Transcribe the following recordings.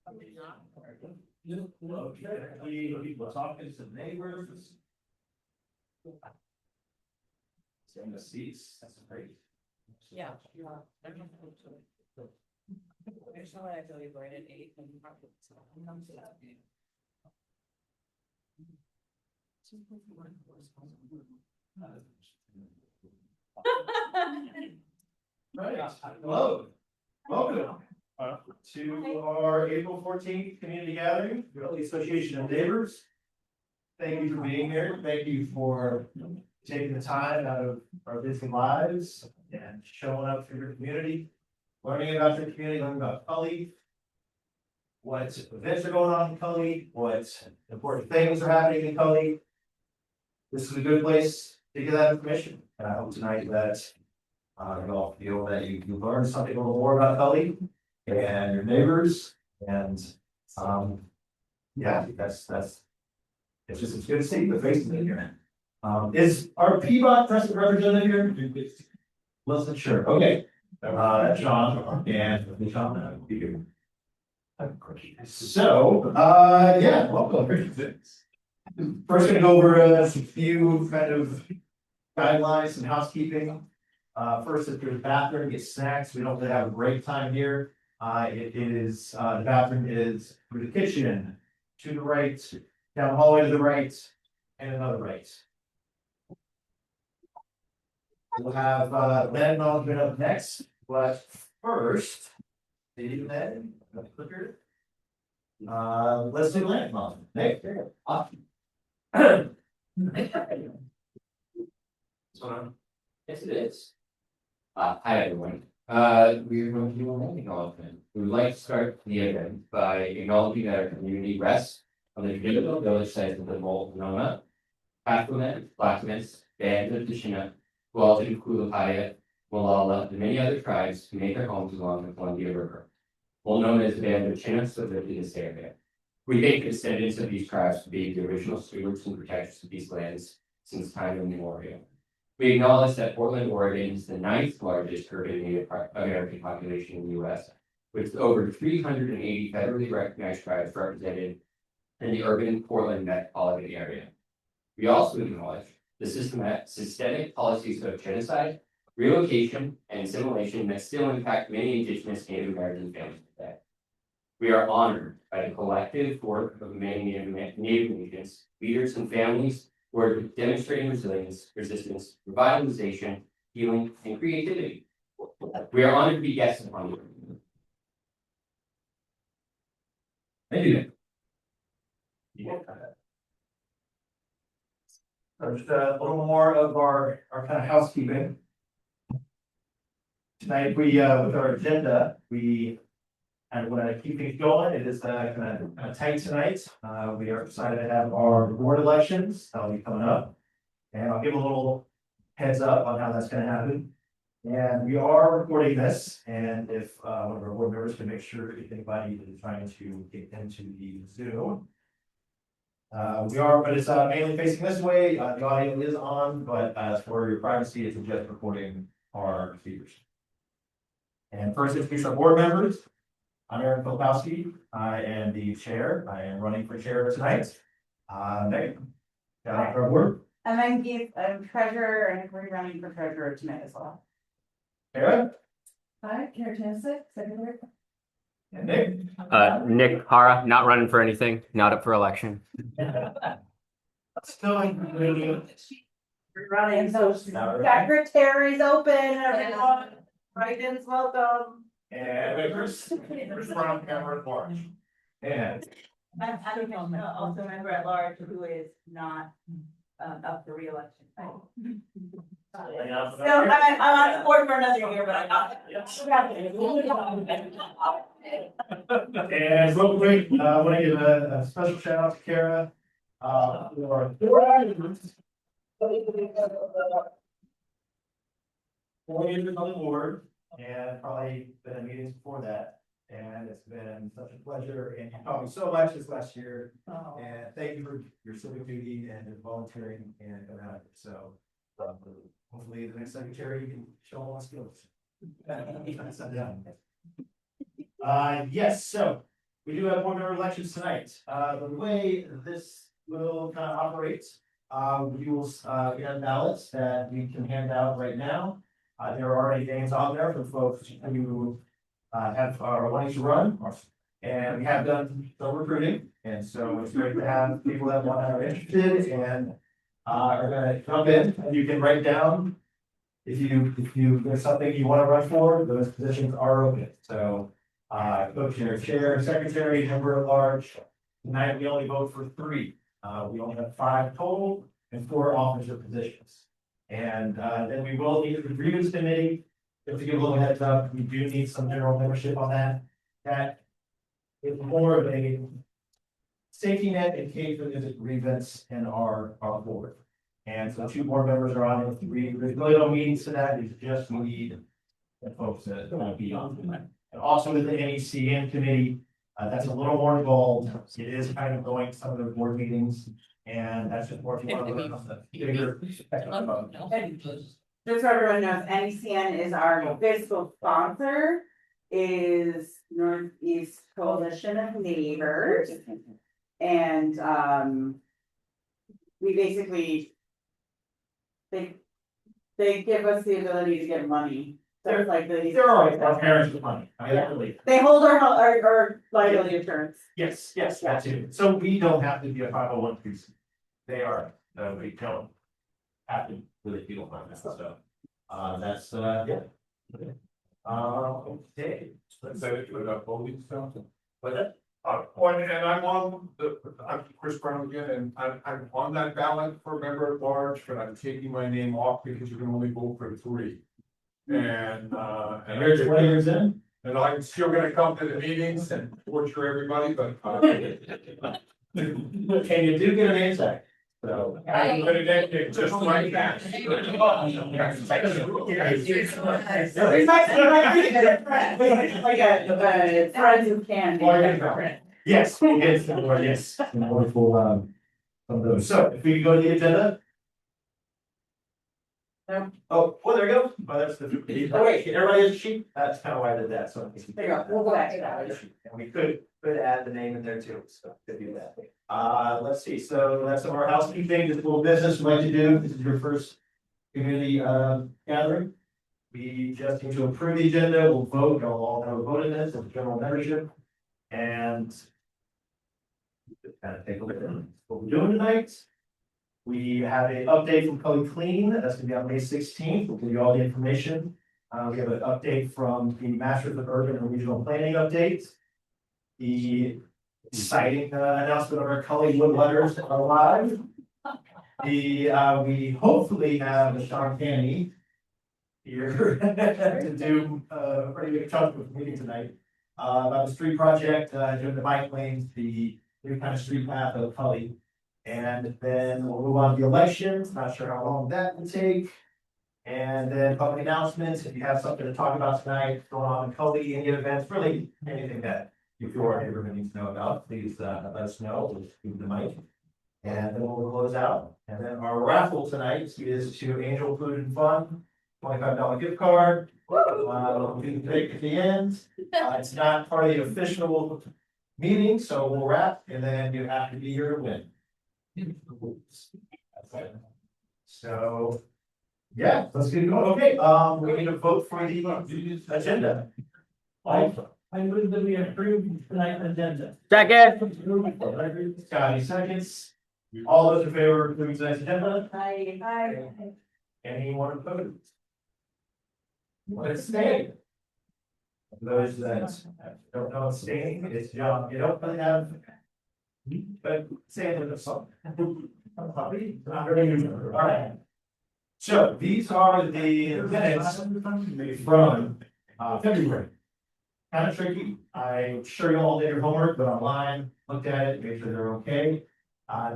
Okay, people talking to neighbors. In the seats, that's great. Yeah. There's no way I feel you right at 8 when you probably. Right, hello, welcome to our April 14th community gathering, with the Association of Neighbors. Thank you for being here, thank you for taking the time out of our busy lives and showing up for your community, learning about your community, learning about Cully, what events are going on in Cully, what important things are happening in Cully. This is a good place to get that information, and I hope tonight that you all feel that you learned something a little more about Cully and your neighbors, and yeah, it's good to see the faces in here. Is our Peabody representative here? Wasn't sure, okay. Sean and Sean, you. So, yeah, welcome. First, gonna go over a few kind of guidelines and housekeeping. First, if there's a bathroom, get snacks. We don't really have a break time here. The bathroom is through the kitchen, to the right, down the hallway to the right, and another right. We'll have Len Acknowledgement up next, but first, Len, clicker. Let's do Len Acknowledgement. Nick, awesome. Yes, it is. Hi, everyone. We're going to do a land acknowledgement. We would like to start the event by acknowledging that our community rests on the traditional village sites of the Multnomah, Pathwamen, Blacksmiths, Bands of Tashina, Walton, Kulapaya, Malala, and many other tribes who make their homes along the Columbia River. Multnomah is a band of Chinooks that live in this area. We thank the descendants of these tribes to be the original stewards and protectors of these lands since time immemorial. We acknowledge that Portland, Oregon is the 9th largest urban Native American population in the U.S., with over 380 federally recognized tribes represented in the urban Portland metropolitan area. We also acknowledge the systemic policies of genocide, relocation, and assimilation that still impact many Indigenous Native American families today. We are honored by the collective work of many Native nations, leaders, and families who are demonstrating resilience, resistance, revitalization, healing, and creativity. We are honored to be guests upon you. Thank you. Just a little more of our kind of housekeeping. Tonight, we with our agenda, we and want to keep things going. It is kind of tight tonight. We are excited to have our board elections that'll be coming up, and I'll give a little heads up on how that's going to happen. And we are recording this, and if one of our board members can make sure if anybody is trying to get into the Zoom. We are, but it's mainly facing this way. The audio is on, but as for your privacy, it's just recording our speakers. And first, introduce our board members. I'm Aaron Filipowski. I am the chair. I am running for chair tonight. Megan, shout out to our board. And then Keith, I'm treasurer and we're running for treasurer tonight as well. Kara Hi, Kara Tanisic, secretary. and Nick. Nick Hara, not running for anything, not up for election. Still We're running, so secretary's open, everyone. Write-ins welcome. And Bruce Brown, camera at large. And I'm also a member at large who is not up for reelection. So I'm on the board for another year, but I'm not. And real quick, I want to give a special shout out to Kara. For 4 years on the board, and probably been in meetings before that. And it's been such a pleasure, and you taught me so much this last year. And thank you for your civic duty and volunteering and coming out here. So hopefully the next secretary you can show all my skills. Yes, so we do have board member elections tonight. The way this will kind of operate, we have ballots that we can hand out right now. There are already names on there for folks who are wanting to run. And we have done some recruiting, and so it's great to have people that are interested and are gonna jump in, and you can write down. If there's something you want to run for, those positions are open, so. Co-chair, chair, secretary, member at large. Tonight, we only vote for 3. We only have 5 total and 4 officer positions. And then we will need the grievance committee. Just to give a little heads up, we do need some general membership on that. That is more of a safety net in case there's a grievance in our board. And so 2 board members are on it. There's really no meetings to that. We just need the folks that want to be on that. And also with the NECN committee, that's a little more involved. It is kind of going to some of the board meetings, and that's just more. Bigger. Just so everyone knows, NECN is our fiscal sponsor, is Northeast Coalition of Neighbors. And we basically, they give us the ability to get money. So it's like They're all right, our parents with money. I believe. they hold our liability insurance. Yes, that too. So we don't have to be a 501(c)(3). They are, we don't have to really feel on that, so, that's, yeah. Okay. Let's say it with a voting something. What's that? I'm Chris Brown again, and I'm on that ballot for member at large, but I'm taking my name off because you can only vote for 3. And You're 20 years in? and I'm still gonna come to the meetings and torture everybody, but. And you do get an name tag, so. I'm gonna get it just like that. Like a friends who can. Yes, we'll get some more, yes. Some more for, some of those. So if we go to the agenda. No. Oh, there we go. Oh, that's the, oh wait, everybody has a sheet? That's kind of why I did that, so. There you go. We'll go back to that. And we could add the name in there too, so could do that. Let's see, so that's some of our housekeeping, just a little business we'd like to do. This is your first community, gathering. We just need to approve the agenda, we'll vote, you'll all have a vote in this, it's general membership. And just kind of take a look at what we're doing tonight. We have an update from Cully Clean, that's gonna be on May 16th, we'll give you all the information. We have an update from the Masters of Urban and Regional Planning update. The exciting announcement of our Cully Wood letters are live. We hopefully have Sean Canny here to do a pretty big chunk of the meeting tonight. About the street project, doing the bike lanes, the new kind of street path of Cully. And then we'll move on to the elections, not sure how long that will take. And then public announcements, if you have something to talk about tonight, going on in Cully, any events, really anything that you feel our neighborhood needs to know about, please let us know, we'll just give the mic. And then we'll close out. And then our raffle tonight is to Angel Food and Fun, $25 gift card. We can take at the end. It's not part of the official meeting, so we'll wrap, and then you have to be here to win. So, yeah, let's get going. Okay, we need to vote for the agenda. I move that we approve tonight's agenda. Second. Scotty seconds. All those in favor of approving tonight's agenda? Hi. Anyone opposed? Let's stay. Those that don't know staying, it's John, you don't really have. But say it with a song. Alright. So these are the minutes from February. Kind of tricky, I'm sure you all did your homework, but online, looked at it, made sure they're okay.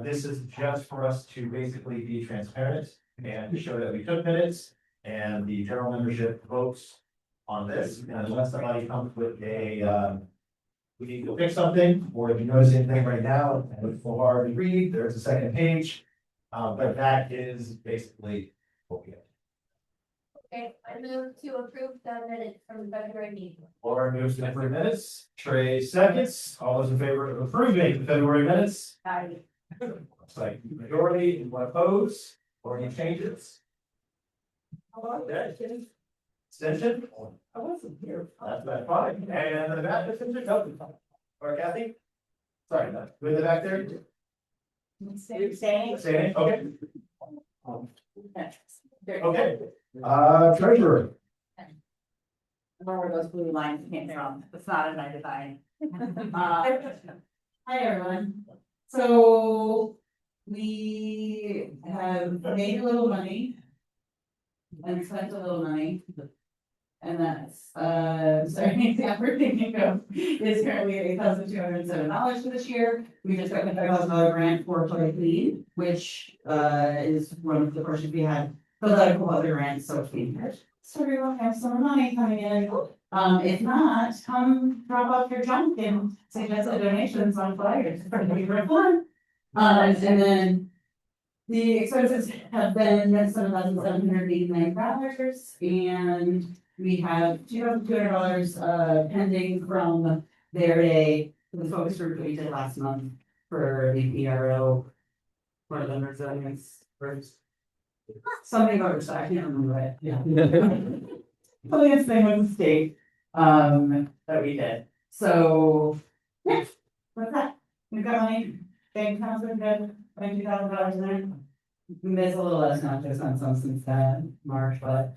This is just for us to basically be transparent and to show that we took minutes. And the general membership votes on this, and unless somebody comes with a, we need to fix something, or if you notice anything right now, and it's so hard to read, there's a second page. But that is basically what we have. Okay, I move to approve the minutes from the February meeting. Laura moves to approve minutes, Trey seconds, all those in favor of approving the February minutes? Looks like majority, anyone opposed, or any changes? How about that? Extension? I wasn't here. That's about fine, and the back, or Kathy? Sorry, who in the back there? You're saying? Saying, okay. Okay, treasurer. Where those blue lines came from, it's not in my design. Hi, everyone. So we have made a little money. And spent a little money. And that's, sorry, the operating income is currently $8,207 for this year. We just got a $5,000 grant for Play Clean, which is one of the portions we had filled out a couple other grants, so it's being good. So everyone has some money coming in. If not, come drop off your junk and suggest the donations on flyers. It's pretty fun. And then the expenses have been $7,789, and we have $2,200 pending from their day, the focus group that we did last month for the ERO. One of them resilience groups. Something about I can't remember it, yeah. Something thing with the state, that we did, so, yeah, what's that? We've got money, bank accounts are good, $20,000 in there. We missed a little less, not just on some since March, but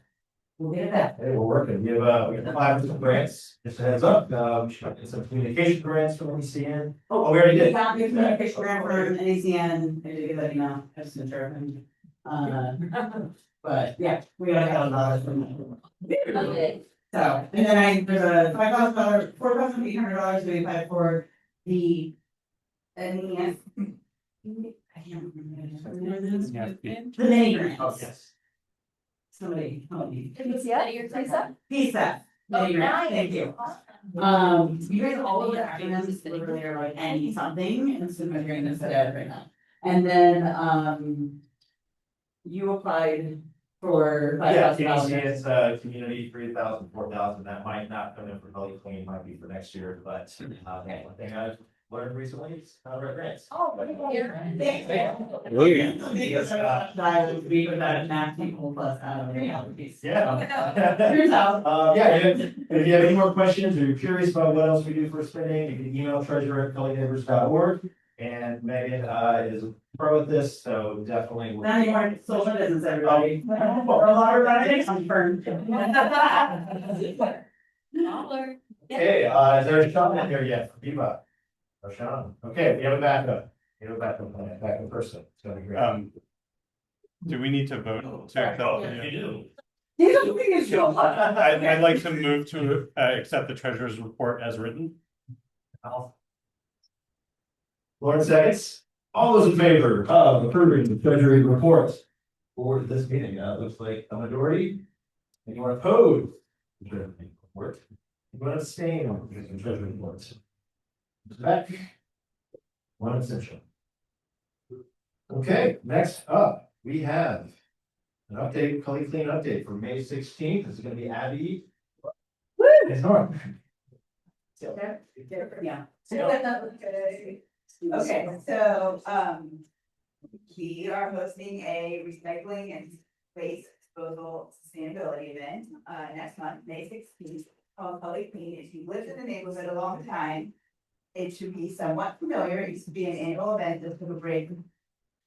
we'll get it back. Hey, we're working, we have 5 grants, just a heads up, we should get some communication grants from NCN. Oh, we already We did. got the communication grant from NACN, I did let you know, I just been sure. But yeah, we got $1,000 from them. So, and then there's a $5,000, $4,800 we applied for the NES. I can't remember. The mini grant. Oh, yes. Somebody help me. Yeah, your place up? PSAP. Mini grant, thank you. You guys all of the acronyms literally are like any something, and so I'm going to set out right now. And then, you applied for Yeah, $5,000. it's community 3,000, 4,000, that might not come in for Gully Clean, might be for next year, but one thing I've learned recently is grants. Oh, what are you? We would have math people plus realities. Yeah. Turns out. Yeah, if you have any more questions or you're curious about what else we do for spending, you can email treasurer@gullyneighbors.org. And Megan is pro at this, so definitely. Now you want social business, everybody. A lot of that confirmed. Okay, is there a Sean in here yet? Viva. Or Sean? Okay, we have a backup. We have a backup person. It's gonna be great. Do we need to vote to accept? You You I'd like to move to accept the treasurer's report as written. Lauren seconds. All those in favor of approving the treasury report for this meeting, looks like a majority. Anyone opposed? The treasury report. Anyone abstain on the treasury report? Back. One abstention. Okay, next up, we have an update, Gully Clean update for May 16th. This is gonna be Abby. It's Norm. Yeah. Okay, so, we are hosting a recycling and waste disposal sustainability event, next month, May 16th. Called Gully Clean. If you lived in the neighborhood a long time, it should be somewhat familiar. It used to be an annual event that took a break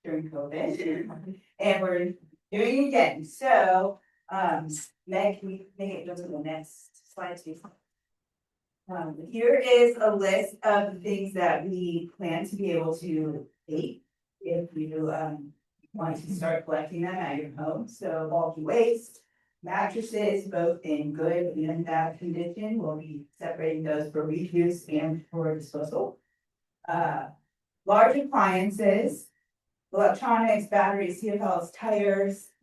during COVID. And we're doing it again, so, Meg, can we make it go to the next slide, please? Here is a list of the things that we plan to be able to take if you want to start collecting them at your home. So bulky waste, mattresses, both in good and bad condition, we'll be separating those for reuse and for disposal. Large appliances, electronics, batteries, CFLs, tires,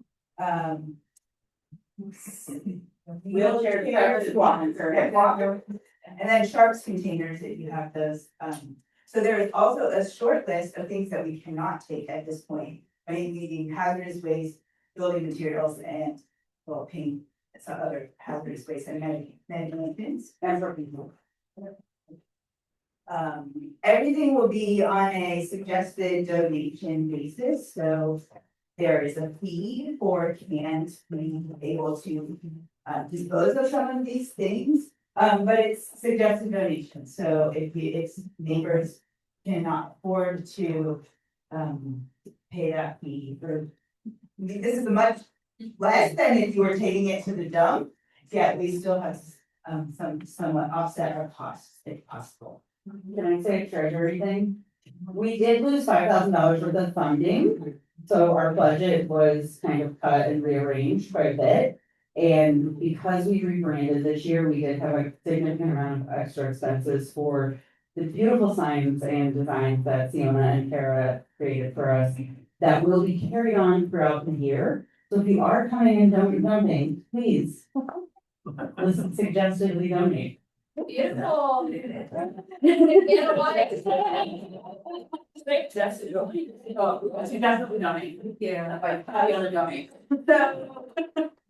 wheelchair walkers, and then sharps containers if you have those. So there is also a short list of things that we cannot take at this point, including hazardous waste, building materials, and well, paint some other hazardous waste and maintenance and for people. Everything will be on a suggested donation basis, so there is a fee for cans being able to dispose of some of these things. But it's suggested donation, so if neighbors cannot afford to pay that fee for. This is much less than if you were taking it to the dump, yet we still have somewhat offset our costs if possible. Can I say a treasury thing? We did lose $5,000 worth of funding, so our budget was kind of cut and rearranged quite a bit. And because we rebranded this year, we did have a significant amount of extra expenses for the beautiful signs and designs that Siona and Kara created for us that will be carried on throughout the year. So if you are coming and donating, please, listen, suggestively donate. Beautiful. Suggestively donate. Yeah. Like, how you donate? So,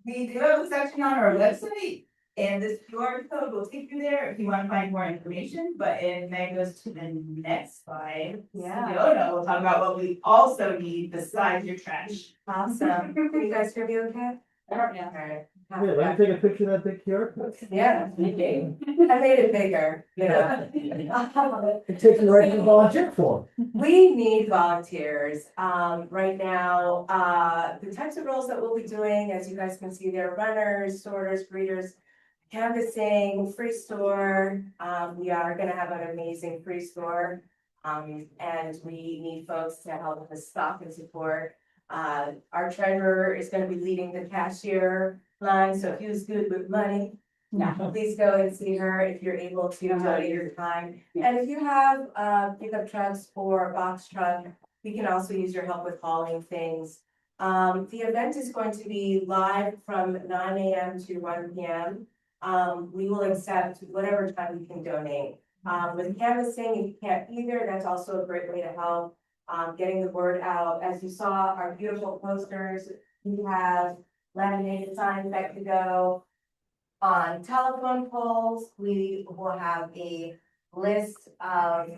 we do have a section on our website, and this QR code will take you there if you want to find more information, but if Meg goes to the next slide. Yeah. Fiona will talk about what we also need besides your trash. Awesome. Can you guys hear me okay? Yeah. Yeah, let me take a picture of that big QR code. Yeah, I made it bigger, you know. It takes me right to the volunteer form. We need volunteers, right now, the types of roles that we'll be doing, as you guys can see, there, runners, sorters, greeters, canvassing, free store, we are gonna have an amazing free store. And we need folks to help us stock and support. Our treasurer is gonna be leading the cashier line, so if who's good with money, please go and see her if you're able to donate your time. And if you have pickup trucks or a box truck, we can also use your help with hauling things. The event is going to be live from 9 a.m. to 1 p.m. We will accept whatever time you can donate. With canvassing, if you can't either, that's also a great way to help getting the word out. As you saw, our beautiful posters, we have laminated signs that could go on telephone poles. We will have a list of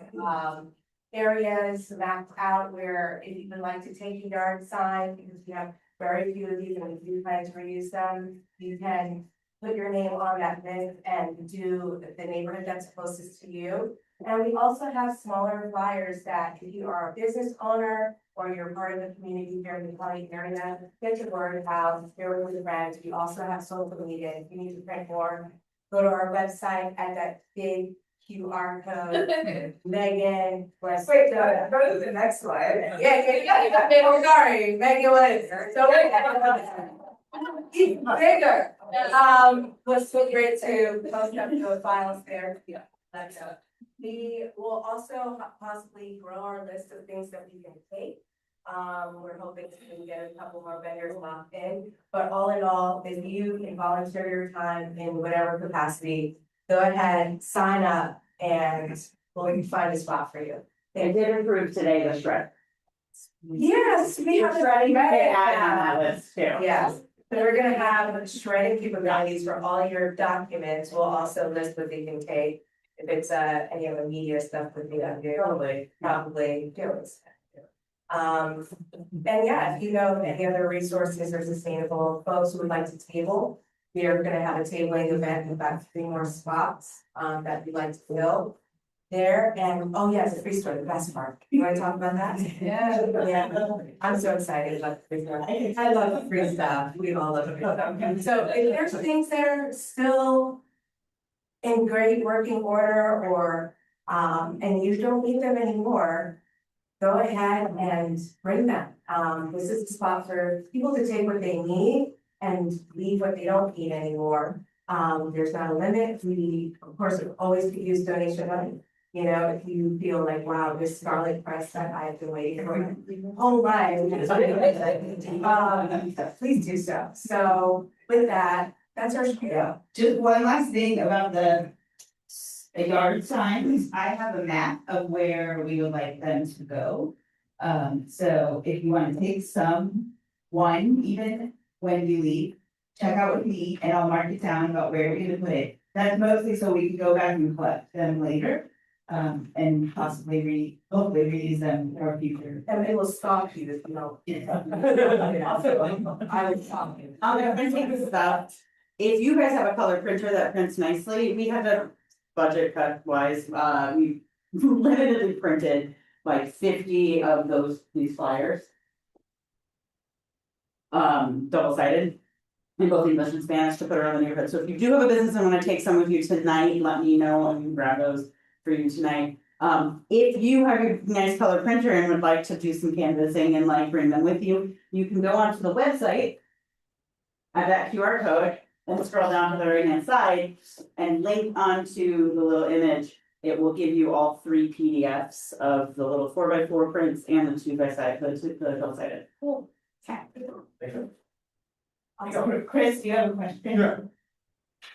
areas mapped out where if you would like to take a yard sign, because we have very few of these and we do plan to reuse them, you can put your name on that list and do the neighborhood that's closest to you. And we also have smaller flyers that if you are a business owner or you're part of the community here in the Kelly area, get your word out, share with your friends. We also have social media. If you need to print more, go to our website at that big QR code. Megan, Wait, no, go to the next slide. Yeah, sorry, Megan was, so even bigger. Was so great to post up those files there. Yeah. That's we will also possibly grow our list of things that we can take. We're hoping to get a couple more vendors locked in, but all in all, if you can volunteer your time in whatever capacity, go ahead, sign up, and we'll find a spot for you. They did improve today, the shred. Yes, we have Shredding, they shredding added on that list too. Yes, so we're gonna have shredding capabilities for all your documents. We'll also list what they can take. If it's any of the media stuff with the probably do it. And yeah, if you know any other resources or sustainable folks who would like to table, we are gonna have a tabling event with about 3 more spots that we'd like to fill there. And oh yes, the free store, the best part. You wanna talk about that? Yeah, I'm so excited about the free store. I love the free stuff. We all love free stuff. So if there's things that are still in great working order or and you don't need them anymore, go ahead and bring them. This is a spot for people to take what they need and leave what they don't need anymore. There's not a limit. We, of course, always could use donation money. You know, if you feel like, wow, this Scarlet Press that I've been waiting for my whole life. Please do so. So with that, that's our spiel. Just one last thing about the yard signs. I have a map of where we would like them to go. So if you want to take one, even when you leave, check out with me and I'll mark it down about where you're gonna put it. That's mostly so we can go back and collect them later. And possibly hopefully reuse them for future. And it will stop you if you don't. I would stop you. I'm gonna take this stuff. If you guys have a color printer that prints nicely, we have a budget cut wise, we limitedly printed like 50 of these flyers. Double sided. In both English and Spanish to put around the neighborhood. So if you do have a business and wanna take some with you tonight, let me know and we can grab those for you tonight. If you have a nice color printer and would like to do some canvassing and like bring them with you, you can go onto the website. At that QR code and scroll down to the right hand side and link onto the little image. It will give you all 3 PDFs of the little 4x4 prints and the 2x the double sided. Cool. Chris, do you have a question? Yeah.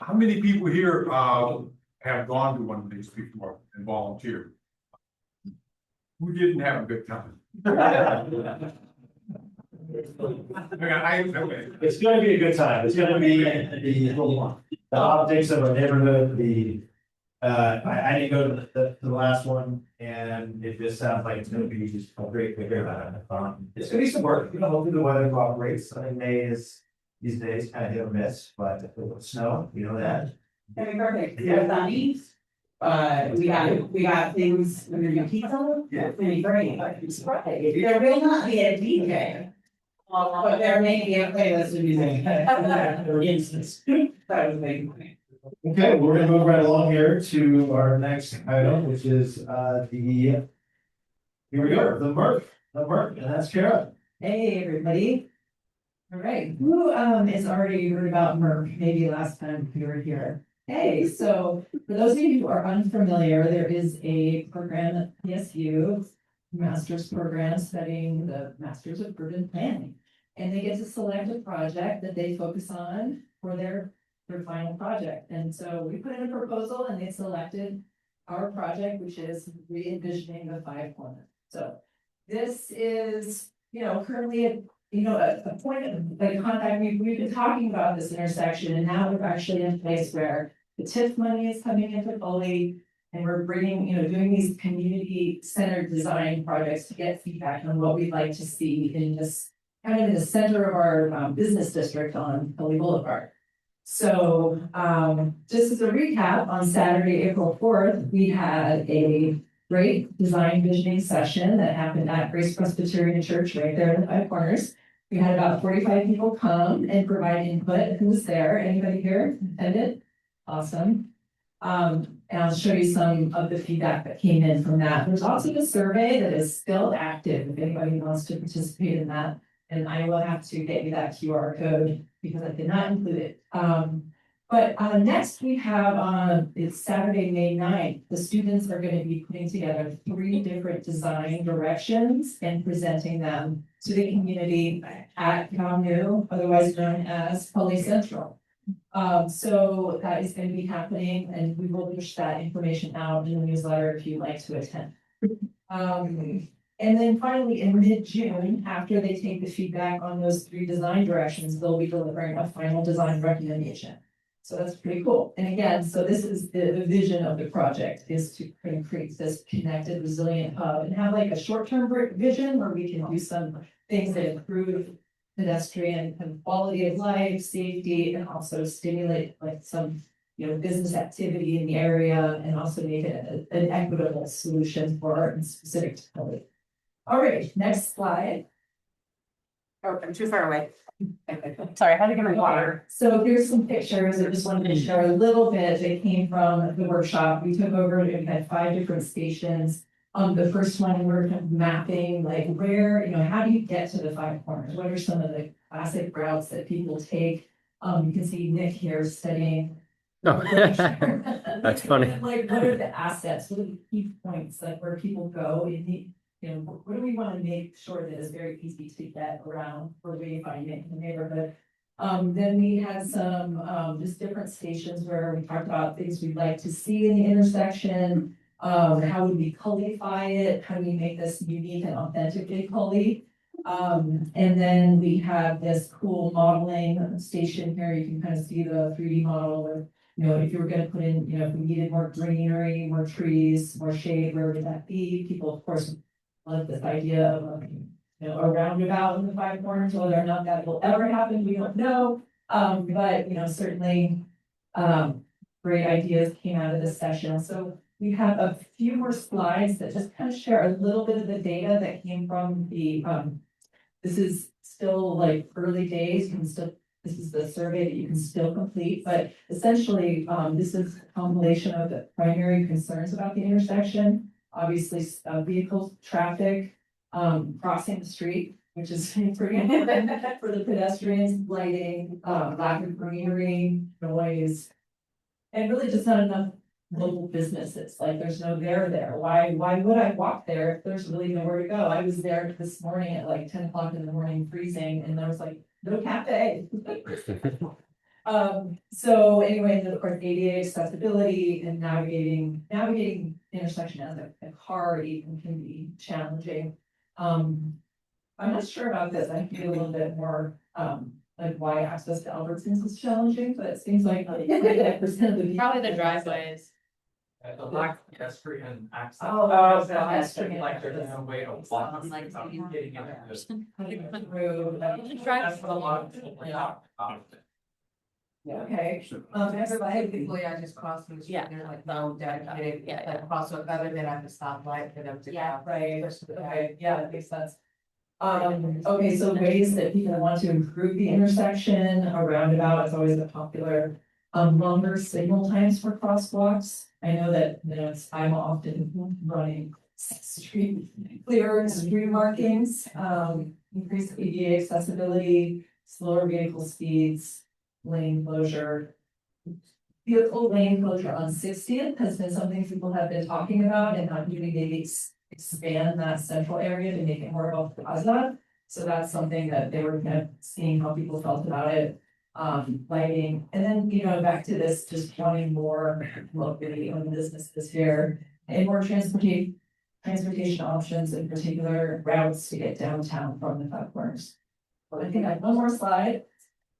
How many people here, have gone to one of these before and volunteered? Who didn't have a good time? Okay. It's gonna be a good time. It's gonna be the optics of our neighborhood, I didn't go to the last one and it just sounds like it's gonna be just a great, it's gonna be some work, hopefully the weather cooperates. I think May is these days kind of hit or miss, but if it will snow, you know that. Okay, perfect. Yeah, sunny. We got things, we're gonna do pizza. Yeah. It's gonna be great. There will not be a DJ. But there may be a playlist of music. For instance. That was big. Okay, we're gonna move right along here to our next item, which is here we go, the Merc, and that's Kara. Hey, everybody. All right, who has already heard about MERC, maybe last time you were here? Hey, so for those of you who are unfamiliar, there is a program at PSU, master's program studying the Masters of Urban Planning. And they get to select a project that they focus on for their final project. And so we put in a proposal and they selected our project, which is re-envisioning the 5 corners. So this is, currently a point of contact. We've been talking about this intersection and now we're actually in a place where the TIF money is coming into fully. And we're bringing, doing these community centered design projects to get feedback on what we'd like to see in this kind of in the center of our business district on Philly Boulevard. So just as a recap, on Saturday, April 4th, we had a great design visioning session that happened at Grace Presbyterian Church right there in the 5 corners. We had about 45 people come and provide input. Who was there? Anybody here attended? Awesome. And I'll show you some of the feedback that came in from that. There's also a survey that is still active if anybody wants to participate in that. And I will have to get you that QR code because I did not include it. But next we have it's Saturday, May 9th. The students are going to be putting together 3 different design directions and presenting them to the community at CalNew, otherwise known as Poly Central. So that is going to be happening and we will push that information out in the newsletter if you'd like to attend. And then finally, in mid-June, after they take the feedback on those 3 design directions, they'll be delivering a final design recommendation. So that's pretty cool. And again, so this is the vision of the project is to create this connected, resilient hub and have like a short-term vision where we can do some things that improve pedestrian and quality of life, safety, and also stimulate like some business activity in the area and also make it an equitable solution for specific to Philly. All right, next slide. Oh, I'm too far away. Sorry, I had to get my water. So here's some pictures. I just wanted to share a little bit. They came from the workshop. We took over and we had 5 different stations. The first one, we're kind of mapping like where, how do you get to the 5 corners? What are some of the classic routes that people take? You can see Nick here studying. Oh, that's funny. Like, what are the assets? What are the key points? Like where people go in the, what do we want to make sure that it's very easy to get around for wayfinding in the neighborhood? Then we had some just different stations where we talked about things we'd like to see in the intersection. How would we cullify it? How do we make this unique and authentically cully? And then we have this cool modeling station here. You can kind of see the 3D model of, you know, if you were gonna put in, you know, if we needed more greenery, more trees, more shade, where would that be? People, of course, love this idea of, you know, a roundabout in the Five Corners, whether or not that will ever happen, we don't know. But, you know, certainly, great ideas came out of this session. So we have a few more slides that just kind of share a little bit of the data that came from the, this is still like early days, you can still, this is the survey that you can still complete, but essentially, this is a compilation of the primary concerns about the intersection. Obviously, vehicle traffic, crossing the street, which is pretty important for the pedestrians, lighting, lack of greenery, noise. And really just not enough local businesses, like there's no there. Why would I walk there if there's really nowhere to go? I was there this morning at like 10 o'clock in the morning freezing and there was like no cafe. So anyway, and then of course ADA accessibility and navigating intersection as a car even can be challenging. I'm not sure about this. I feel a little bit more, like why access to Albertsons is challenging, but it seems like 99% of the people. Probably the driveways. The lack of pedestrian access. Oh, Pedestrian, like there's no way to walk. Like, without getting into this. Through, That's what a lot of people talk about. okay. Typically, I just cross the street, Yeah. there's like no dedicated, Yeah, yeah. like crosswalk other than at the stoplight for them to. Yeah, go. Right, okay, yeah, that makes sense. Okay, so ways that people want to improve the intersection, a roundabout is always a popular. Longer signal times for crosswalks. I know that, you know, I'm often running street clear street markings, increased ADA accessibility, slower vehicle speeds, lane closure. Vehicle lane closure on 60th has been something people have been talking about and not really maybe expand that central area to make it more of a plaza. So that's something that they were kind of seeing how people felt about it. Lighting, and then, you know, back to this, just wanting more locally owned businesses here and more transportation options, in particular routes to get downtown from the Five Corners. But I think I have one more slide.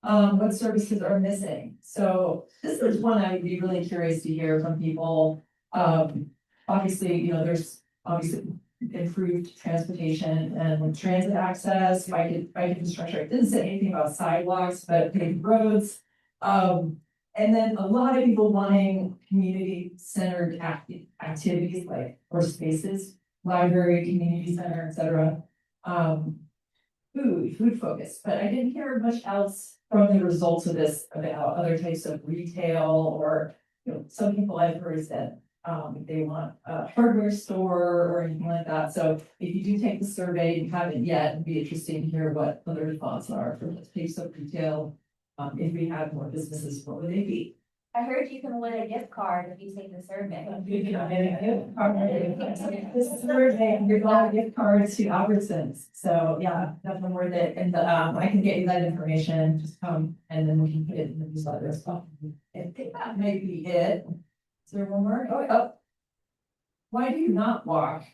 What services are missing? So this is one I would be really curious to hear from people. Obviously, you know, there's obviously improved transportation and transit access, bike infrastructure. It didn't say anything about sidewalks, but paved roads. And then a lot of people wanting community-centered activities like, or spaces, library, community center, et cetera. Food focus, but I didn't hear much else from the results of this about other types of retail or, you know, some people I've heard is that they want a hardware store or anything like that. So if you do take the survey and you haven't yet, it'd be interesting to hear what other thoughts are for the types of retail. If we had more businesses, what would they be? I heard you can win a gift card if you take the survey. This is survey, you're going to gift cards to Albertsons. So yeah, definitely worth it. And I can get you that information, just come and then we can put it in the newsletter as well. I think that may be it. Is there one more? Oh. Why do you not walk?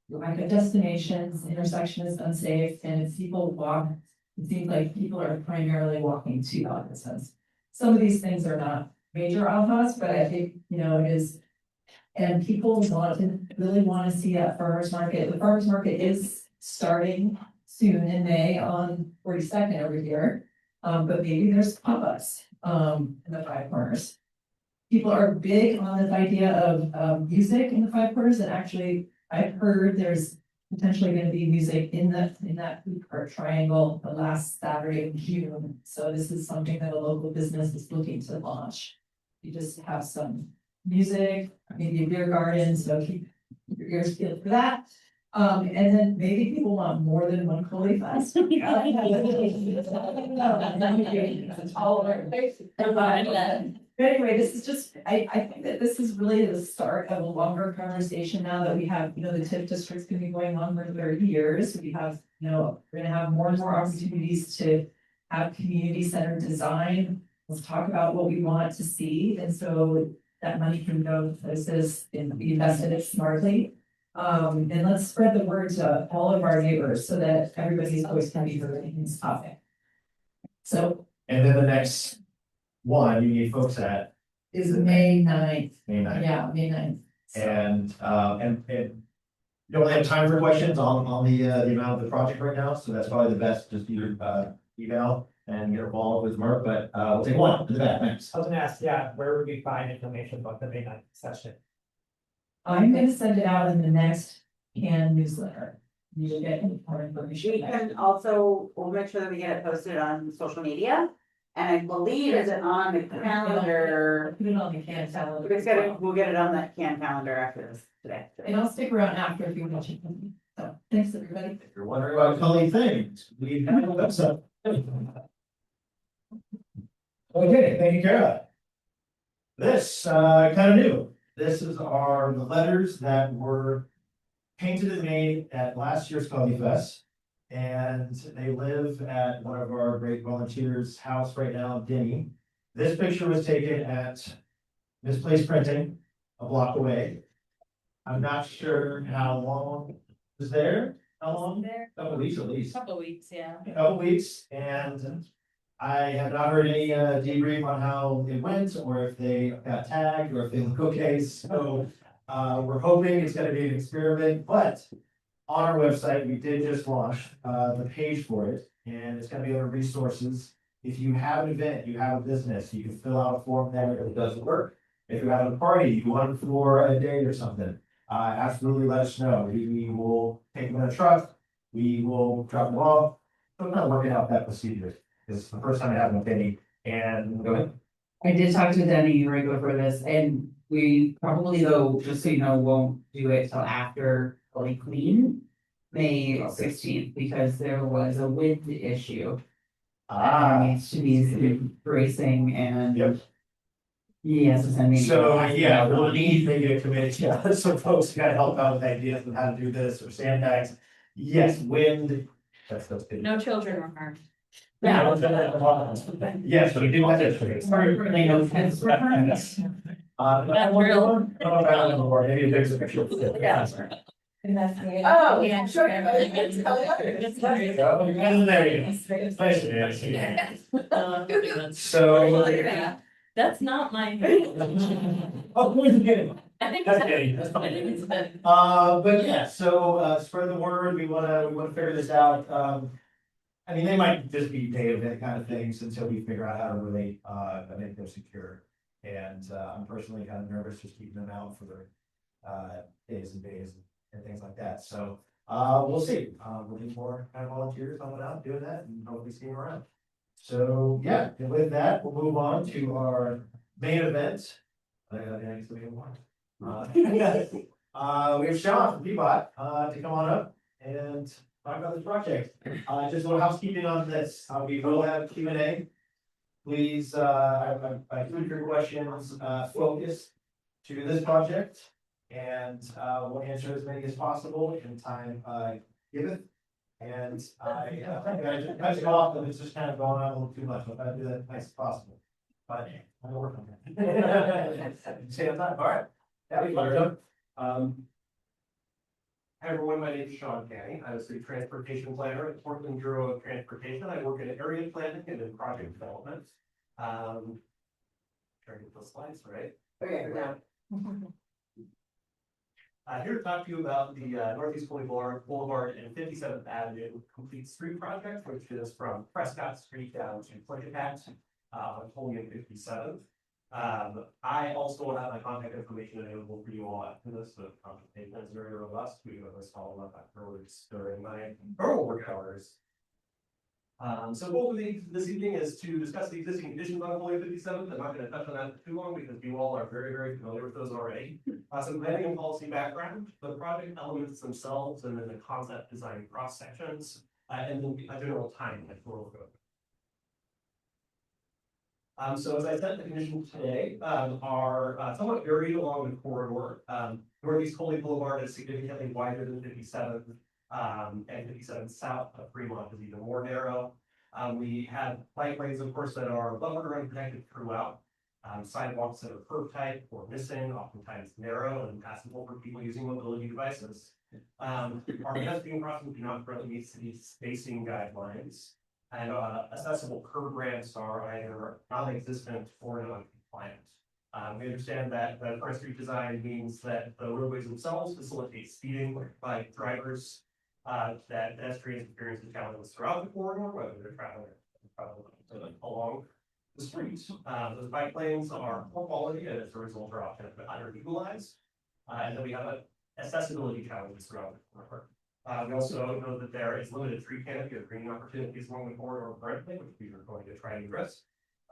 Like a destination's intersection is unsafe and if people walk, it seems like people are primarily walking to Albertsons. Some of these things are not major ahas, but I think, you know, it is. And people really want to see that farmer's market. The farmer's market is starting soon in May on 42nd over here. But maybe there's pop-ups in the Five Corners. People are big on this idea of music in the Five Corners, and actually I've heard there's potentially going to be music in that food court triangle the last Saturday of June. So this is something that a local business is looking to launch. You just have some music, maybe a beer garden, so keep your ears peeled for that. And then maybe people want more than one Coley Fest. Anyway, this is just, I think that this is really the start of a longer conversation now that we have, you know, the TIF district's gonna be going on for 30 years. We have, you know, we're gonna have more and more opportunities to have community-centered design. Let's talk about what we want to see, and so that money can go to places and be invested smartly. And let's spread the word to all of our neighbors so that everybody's voice can be heard in this topic. So And then the next one you need folks at is May 9th. May 9th. Yeah, May 9th. And you don't have time for questions on the amount of the project right now, so that's probably the best, just either email and get involved with Mark, but we'll take one in the back, thanks. I was gonna ask, yeah, where would we find information about the May 9th session? I'm gonna send it out in the next CAN newsletter. You will get more information. We there. can also, we'll make sure that we get it posted on social media. And I believe is it on the calendar? Put it on the CAN calendar. We'll get it on that CAN calendar after this today. And I'll stick around after if you want to. So, thanks, everybody. If you're wondering about Cully things, we have a website. Okay, thank you, Kara. This, kind of new. This is the letters that were painted and made at last year's Cully Fest. And they live at one of our great volunteers' house right now, Denny. This picture was taken at Misplaced Printing, a block away. I'm not sure how long it was there, how long? Couple weeks at least. Couple weeks, yeah. A couple weeks, and I have not heard any debrief on how it went, or if they got tagged, or if they look okay, so. We're hoping it's gonna be an experiment, but on our website, we did just launch the page for it, and it's gonna be under resources. If you have an event, you have a business, you can fill out a form there if it doesn't work. If you have a party, you want it for a day or something, absolutely let us know. We will take them in a truck, we will drop them off. So I'm not working out that procedure. It's the first time I have an opinion, and go ahead. I did talk to Denny right before this, and we probably though, just so you know, won't do it till after Fully Clean. May 16th, because there was a wind issue. Needs to be some bracing and. Yep. Yes, send me. So, yeah, we'll need maybe a committee, yeah, so folks gotta help out with ideas on how to do this, or sandbags. Yes, wind. That's good. No children were harmed. Yeah. Yes, we do want to. That's real. Maybe there's a picture. Yeah. Oh, yeah, sure. There you go. So. That's not my. Oh, where's the getting? I think. That's getting, that's fine. But yeah, so spread the word, we wanna figure this out, I mean, they might just be day event kind of things until we figure out how to really, make them secure. And, I'm personally kind of nervous just keeping them out for, days and days and things like that, so, we'll see. We'll need more kind of volunteers coming out doing that and hopefully see them around. So, yeah, and with that, we'll move on to our main event. We have Sean from Peabody, to come on up and talk about this project. Just a little housekeeping on this, we will have Q&A. Please, I include your questions, focus to this project. And, we'll answer as many as possible in time, given. And I just cut you off, but it's just kind of going on a little too much, I'll try to do that as nice as possible. But I'm gonna work on that. Say on time, all right. That'd be fun. Hi everyone, my name is Sean Canny. I'm a city transportation planner at Portland Bureau of Transportation. I work in area planning and in project development. Trying to get those slides right. Okay, now. Here to talk to you about the Northeast Foley Boulevard and 57th Avenue Complete Street Project, which is from Prescott Street down to Plicapat on Foley and 57th. I also have my contact information available for you all after this. The consultation is very robust. We have this follow up afterwards during my normal work hours. So what we'll do this evening is to discuss the existing conditions on Foley 57th. I'm not going to touch on that for too long because you all are very, very familiar with those already. Some planning and policy background, the project elements themselves, and then the concept design cross sections, and then a general timeline for what we're going. So as I said, the conditions today are somewhat varied along the corridor. Northeast Foley Boulevard is significantly wider than 57th, and 57th south of Fremont is even more narrow. We have bike lanes, of course, that are buffered or unprotected throughout. sidewalks that are curb type or missing, oftentimes narrow and impassable for people using mobility devices. Our pedestrian crossings do not currently meet city spacing guidelines. And accessible curb ramps are either non-existent or non-compliant. We understand that the current street design means that the roadways themselves facilitate speeding by drivers. That pedestrians experience the challenges throughout the corridor, whether they're traveling along the street. Those bike lanes are poor quality and as a result are often underutilized. And then we have accessibility challenges throughout the corridor. We also know that there is limited tree canopy or greening opportunities along the corridor currently, which we are going to try and address.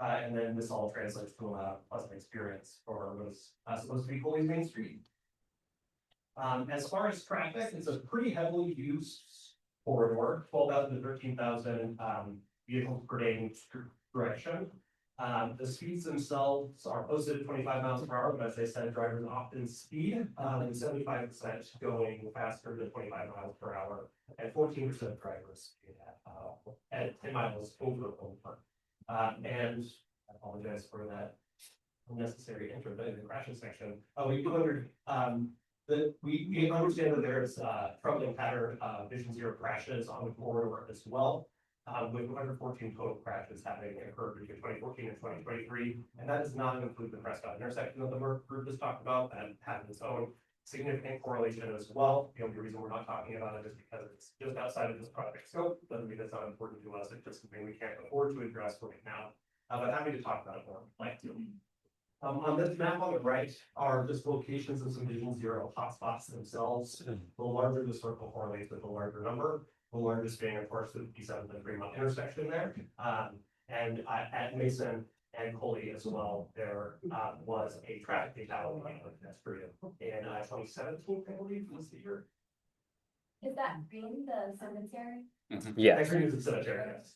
And then this all translates to a pleasant experience for what is supposed to be Coley's Main Street. As far as traffic, it's a pretty heavily used corridor, 12,000 to 13,000 vehicles per day in each direction. The speeds themselves are posted at 25 miles per hour, but as I said, drivers often speed, 75% going faster than 25 miles per hour, and 14% of drivers speed at 10 miles over. And I apologize for that unnecessary intro in the crashing section. We wondered that we understand that there's troubling pattern Vision Zero crashes on the corridor as well. With 114 total crashes having occurred between 2014 and 2023, and that does not include the Prescott intersection that the Merck group just talked about, that had its own significant correlation as well. The only reason we're not talking about it is because it's just outside of this project scope. Doesn't mean it's not important to us. It's just something we can't afford to address right now. But happy to talk about it more. Like to. On this map on the right are just locations of some Vision Zero hotspots themselves. The larger the circle correlates with the larger number. The largest being, of course, the P7 and Fremont intersection there. And at Mason and Coley as well, there was a traffic fatality on pedestrian in 2017, I believe, was the year. Is that green, the cemetery? Yeah. Actually, it's a cemetery, yes.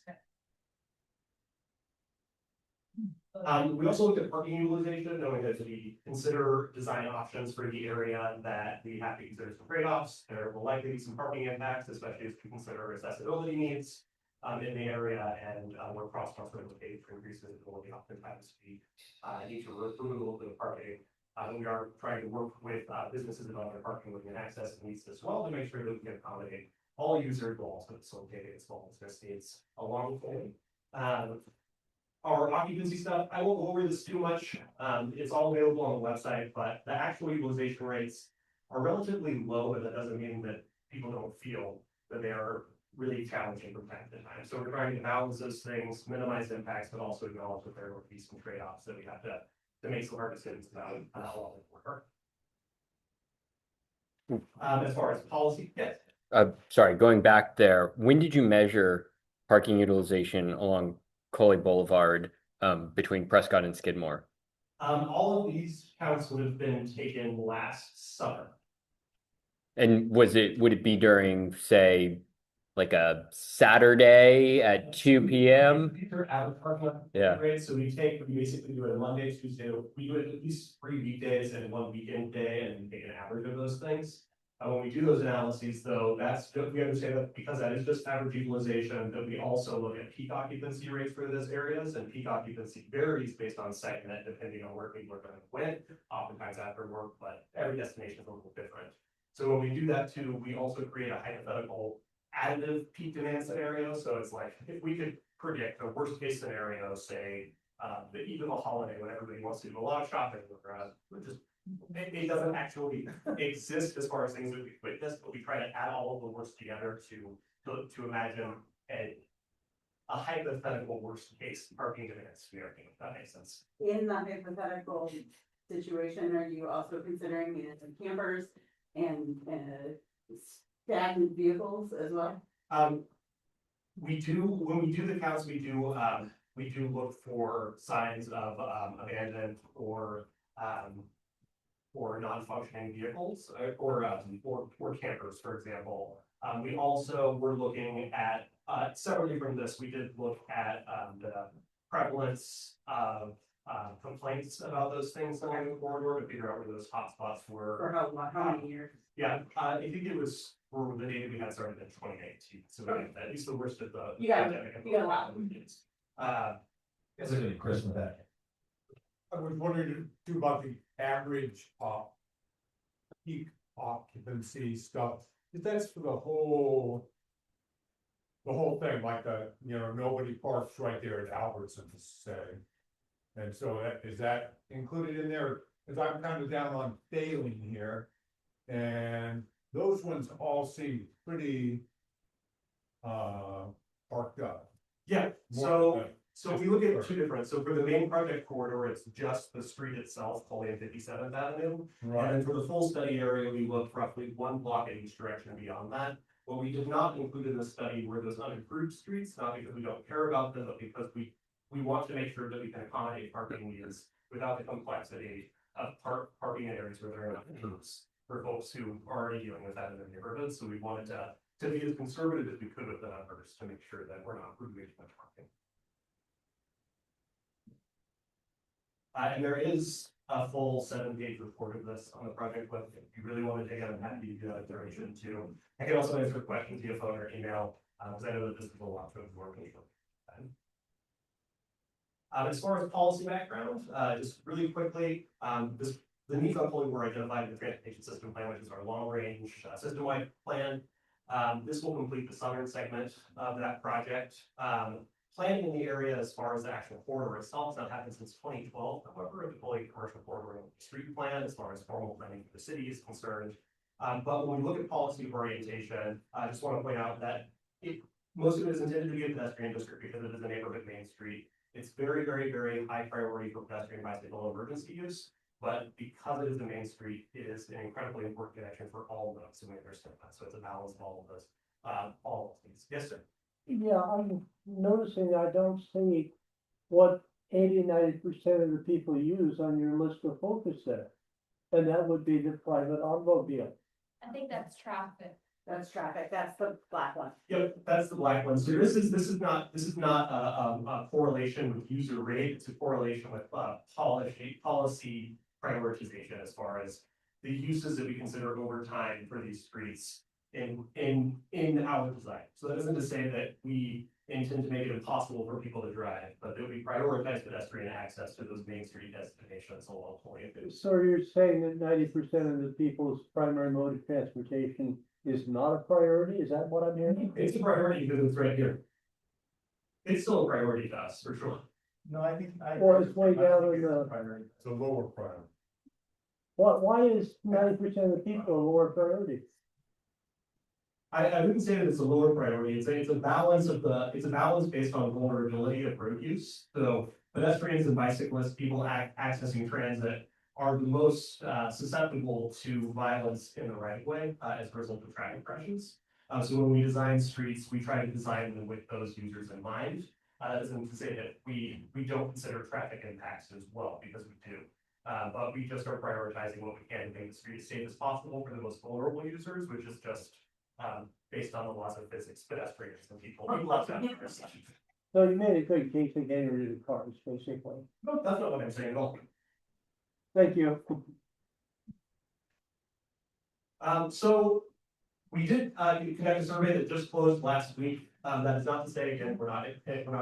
We also looked at parking utilization, knowing that we consider design options for the area that we have to consider some trade-offs. There will likely be some parking impacts, especially as we consider accessibility needs in the area and where crosswalks are located to increase visibility. Oftentimes we need to remove a little bit of parking. We are trying to work with businesses about their parking within access needs as well to make sure that we can accommodate all users, but also facilitate small business needs along the way. Our occupancy stuff, I won't go over this too much. It's all available on the website, but the actual utilization rates are relatively low, but that doesn't mean that people don't feel that they are really challenging from time to time. So we're trying to balance those things, minimize impacts, but also acknowledge that there will be some trade-offs that we have to make some hard decisions about how long it work. As far as policy, yes. Sorry, going back there, when did you measure parking utilization along Coley Boulevard between Prescott and Skidmore? All of these counts would have been taken last summer. And would it be during, say, like a Saturday at 2 p.m.? These are average parking rates. So we basically do it Monday, Tuesday. We do it at least 3 weekdays and 1 weekend day and take an average of those things. When we do those analyses, though, we understand that because that is just average utilization, that we also look at peak occupancy rates for those areas, and peak occupancy varies based on segment depending on where people are going to win, oftentimes after work, but every destination is a little different. So when we do that too, we also create a hypothetical additive peak demand scenario. So it's like if we could predict the worst case scenario, say the eve of a holiday when everybody wants to do a lot of shopping, it doesn't actually exist as far as things that we've witnessed, but we try to add all of the worst together to imagine a hypothetical worst case parking demand scenario, if that makes sense. In that hypothetical situation, are you also considering managing campers and stagnant vehicles as well? We do, when we do the counts, we do look for signs of abandoned or non-functioning vehicles or campers, for example. We also were looking at separately from this, we did look at the prevalence of complaints about those things along the corridor to figure out where those hotspots were. For how many years? Yeah, I think it was for the data we had started in 2018. So we had at least the worst of the You got pandemic. a lot. Guys are doing Chris with that. I was wondering too about the average, peak occupancy stuff, if that's for the whole. The whole thing, like nobody parks right there at Albertsons, say. And so is that included in there? Cause I'm kind of down on Failing here. And those ones all seem pretty, parked up. Yeah, so we look at two different, so for the main project corridor, it's just the street itself, Coley and 57th Avenue. And then for the full study area, we looked roughly one block in each direction beyond that. What we did not include in the study were those unimproved streets, not because we don't care about them, but because we want to make sure that we can accommodate parking needs without the complexity of parking in areas where there are enough roofs for folks who are already dealing with that in their neighborhoods. So we wanted to be as conservative as we could with the numbers to make sure that we're not removing too much parking. And there is a full 7-page report of this on the project web. If you really want to dig in, I'm happy to do that duration too. I can also answer questions via phone or email, because I know that this is a lot to absorb. As far as policy background, just really quickly, the needs on Coley were identified in the transportation system plan, which is our long range system-wide plan. This will complete the southern segment of that project. Planning in the area as far as the actual corridor itself has not happened since 2012. However, the Coley commercial corridor street plan, as far as formal planning for the city is concerned. But when we look at policy orientation, I just want to point out that most of it is intended to be a pedestrian district because it is a neighborhood main street. It's very, very, very high priority for pedestrian bicycle emergency use. But because it is the main street, it is an incredibly important connection for all of us, and we understand that. So it's a balance of all of those, all of these. Yes, sir. Yeah, I'm noticing I don't see what 80–90% of the people use on your list of focus there. And that would be the private automobile. I think that's traffic. That's traffic, that's the black one. Yep, that's the black one. So this is not a correlation with user rate. It's a correlation with policy prioritization as far as the uses that we consider over time for these streets in our design. So that isn't to say that we intend to make it impossible for people to drive, but that we prioritize pedestrian access to those main street destinations along Coley. So you're saying that 90% of the people's primary mode of transportation is not a priority? Is that what I'm hearing? It's a priority because it's right here. It's still a priority to us, for sure. No, I think. Well, it's way down in the, It's a lower priority. why is 90% of the people a lower priority? I wouldn't say that it's a lower priority. It's a balance based on vulnerability of road use. So pedestrians and bicyclists, people accessing transit are the most susceptible to violence in the right of way as a result of traffic crashes. So when we design streets, we try to design them with those users in mind. That isn't to say that we don't consider traffic impacts as well, because we do. But we just are prioritizing what we can to make the street as safe as possible for the most vulnerable users, which is just based on the laws of physics, pedestrians and people. So you made a good case of getting rid of cars, basically. No, that's not what I'm saying at all. Thank you. So we did conduct a survey that just closed last week. That is not to say, again, we're not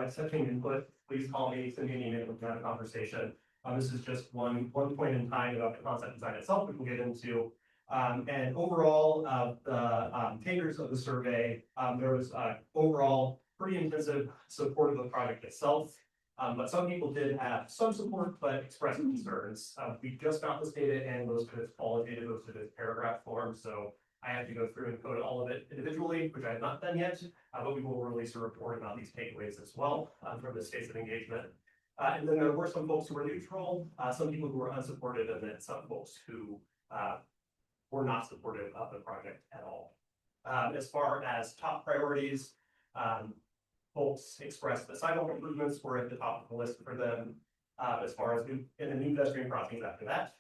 accepting input. Please call me, send me an email, we can have a conversation. This is just one point in time about the concept design itself, we can get into. And overall, the takers of the survey, there was overall pretty intensive support of the project itself. But some people did have some support, but expressed concerns. We just got this data and most of it's qualitative, most of it's paragraph form. So I have to go through and code all of it individually, which I have not done yet. But we will release a report about these takeaways as well from the states of engagement. And then there were some folks who were neutral, some people who were unsupportive, and then some folks who were not supportive of the project at all. As far as top priorities, folks expressed that sidewalk improvements were at the top of the list for them. As far as in the new pedestrian crossings after that,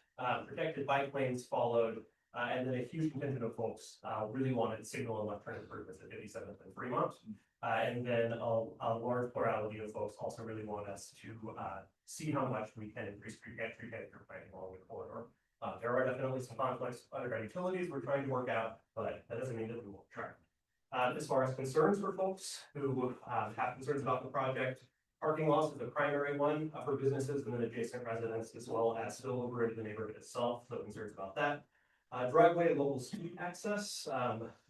protected bike lanes followed, and then a huge contingent of folks really wanted signal and left turn improvements at 57th and Fremont. And then a large plurality of folks also really want us to see how much we can increase tree planting along the corridor. There are definitely some conflicts with underground utilities we're trying to work out, but that doesn't mean that we won't try. As far as concerns for folks who have concerns about the project, parking lots is the primary one for businesses and then adjacent residents, as well as spillover into the neighborhood itself, so concerns about that. Driveway and local street access,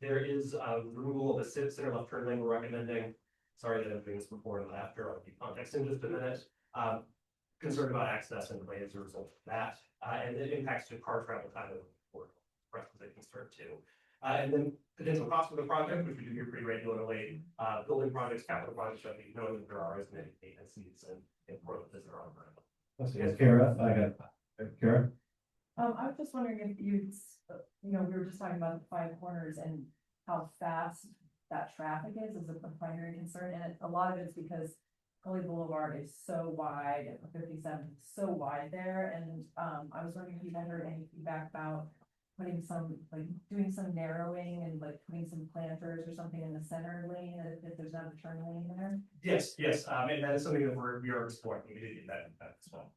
there is removal of a center left turn lane we're recommending. Sorry that I'm doing this before and after, I'll give context in just a minute. Concerned about access and delays as a result of that, and it impacts the car travel time of the rest of the concern too. And then potential cost of the project, which we do hear pretty regularly, building projects, capital projects, I think knowing that there are as many maintenance needs and improvements that are on. Yes, Kara, I got, Kara? I was just wondering if we were just talking about the five corners and how fast that traffic is a primary concern, and a lot of it's because Coley Boulevard is so wide, and 57 is so wide there, and I was wondering if you had heard any feedback about putting doing some narrowing and putting some planters or something in the center lane, if there's not a turn lane there. Yes, and that is something that we are exploring, we did get that as well.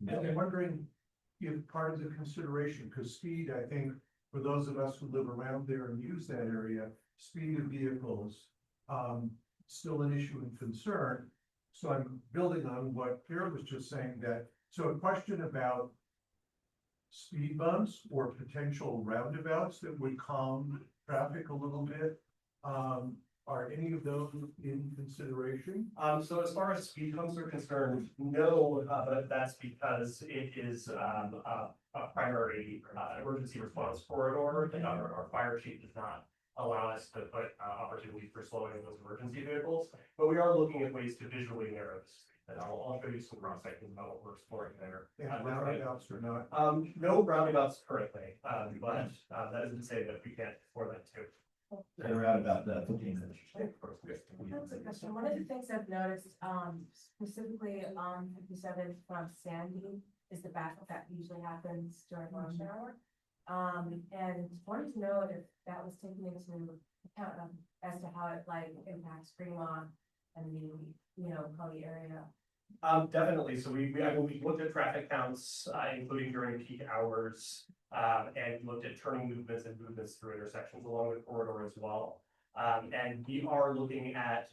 And I'm wondering if part of the consideration, because speed, I think, for those of us who live around there and use that area, speed of vehicles, still an issue and concern. So I'm building on what Kara was just saying, that, so a question about speed bumps or potential roundabouts that would calm traffic a little bit. Are any of those in consideration? So as far as speed bumps are concerned, no, but that's because it is a primary emergency response corridor, and our fire chief does not allow us to put opportunities for slowing those emergency vehicles. But we are looking at ways to visually narrow the street, and I'll show you some cross sections about what we're exploring there. And roundabouts or not? No roundabouts currently, but that isn't to say that we can't explore that too. They're around about 15 minutes. That's a question. One of the things I've noticed, specifically on 57 from Sandy, is the backup that usually happens during rush hour. And wanted to know if that was taken into account as to how it impacts Fremont and the, Coley area. Definitely. So we looked at traffic counts, including during peak hours, and looked at turning movements and movements through intersections along the corridor as well. And we are looking at,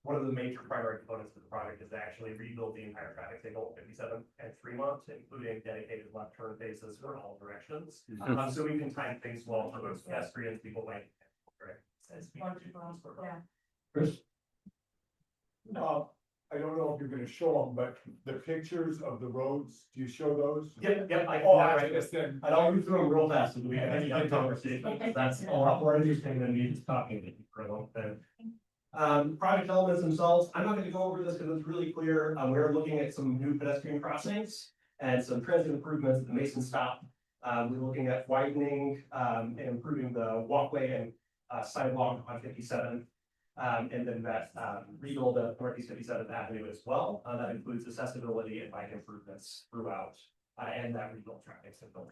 one of the major primary components of the project is to actually rebuild the entire traffic signal at 57 and Fremont, including dedicated left turn faces for all directions. So we can time things well for those pedestrians, people like. Yeah. Chris? I don't know if you're gonna show them, but the pictures of the roads, do you show those? Yep, I Oh, can, I guess then. and I'll move through them real fast so we can have a conversation, because that's a lot more interesting than me just talking to you for a long time. Project elements themselves, I'm not gonna go over this because it's really clear. We're looking at some new pedestrian crossings and some transit improvements at the Mason stop. We're looking at widening, and improving the walkway and sidewalk on 57. And then that rebuild of Northeast 57th Avenue as well. That includes accessibility and bike improvements throughout, and that rebuild traffic signal.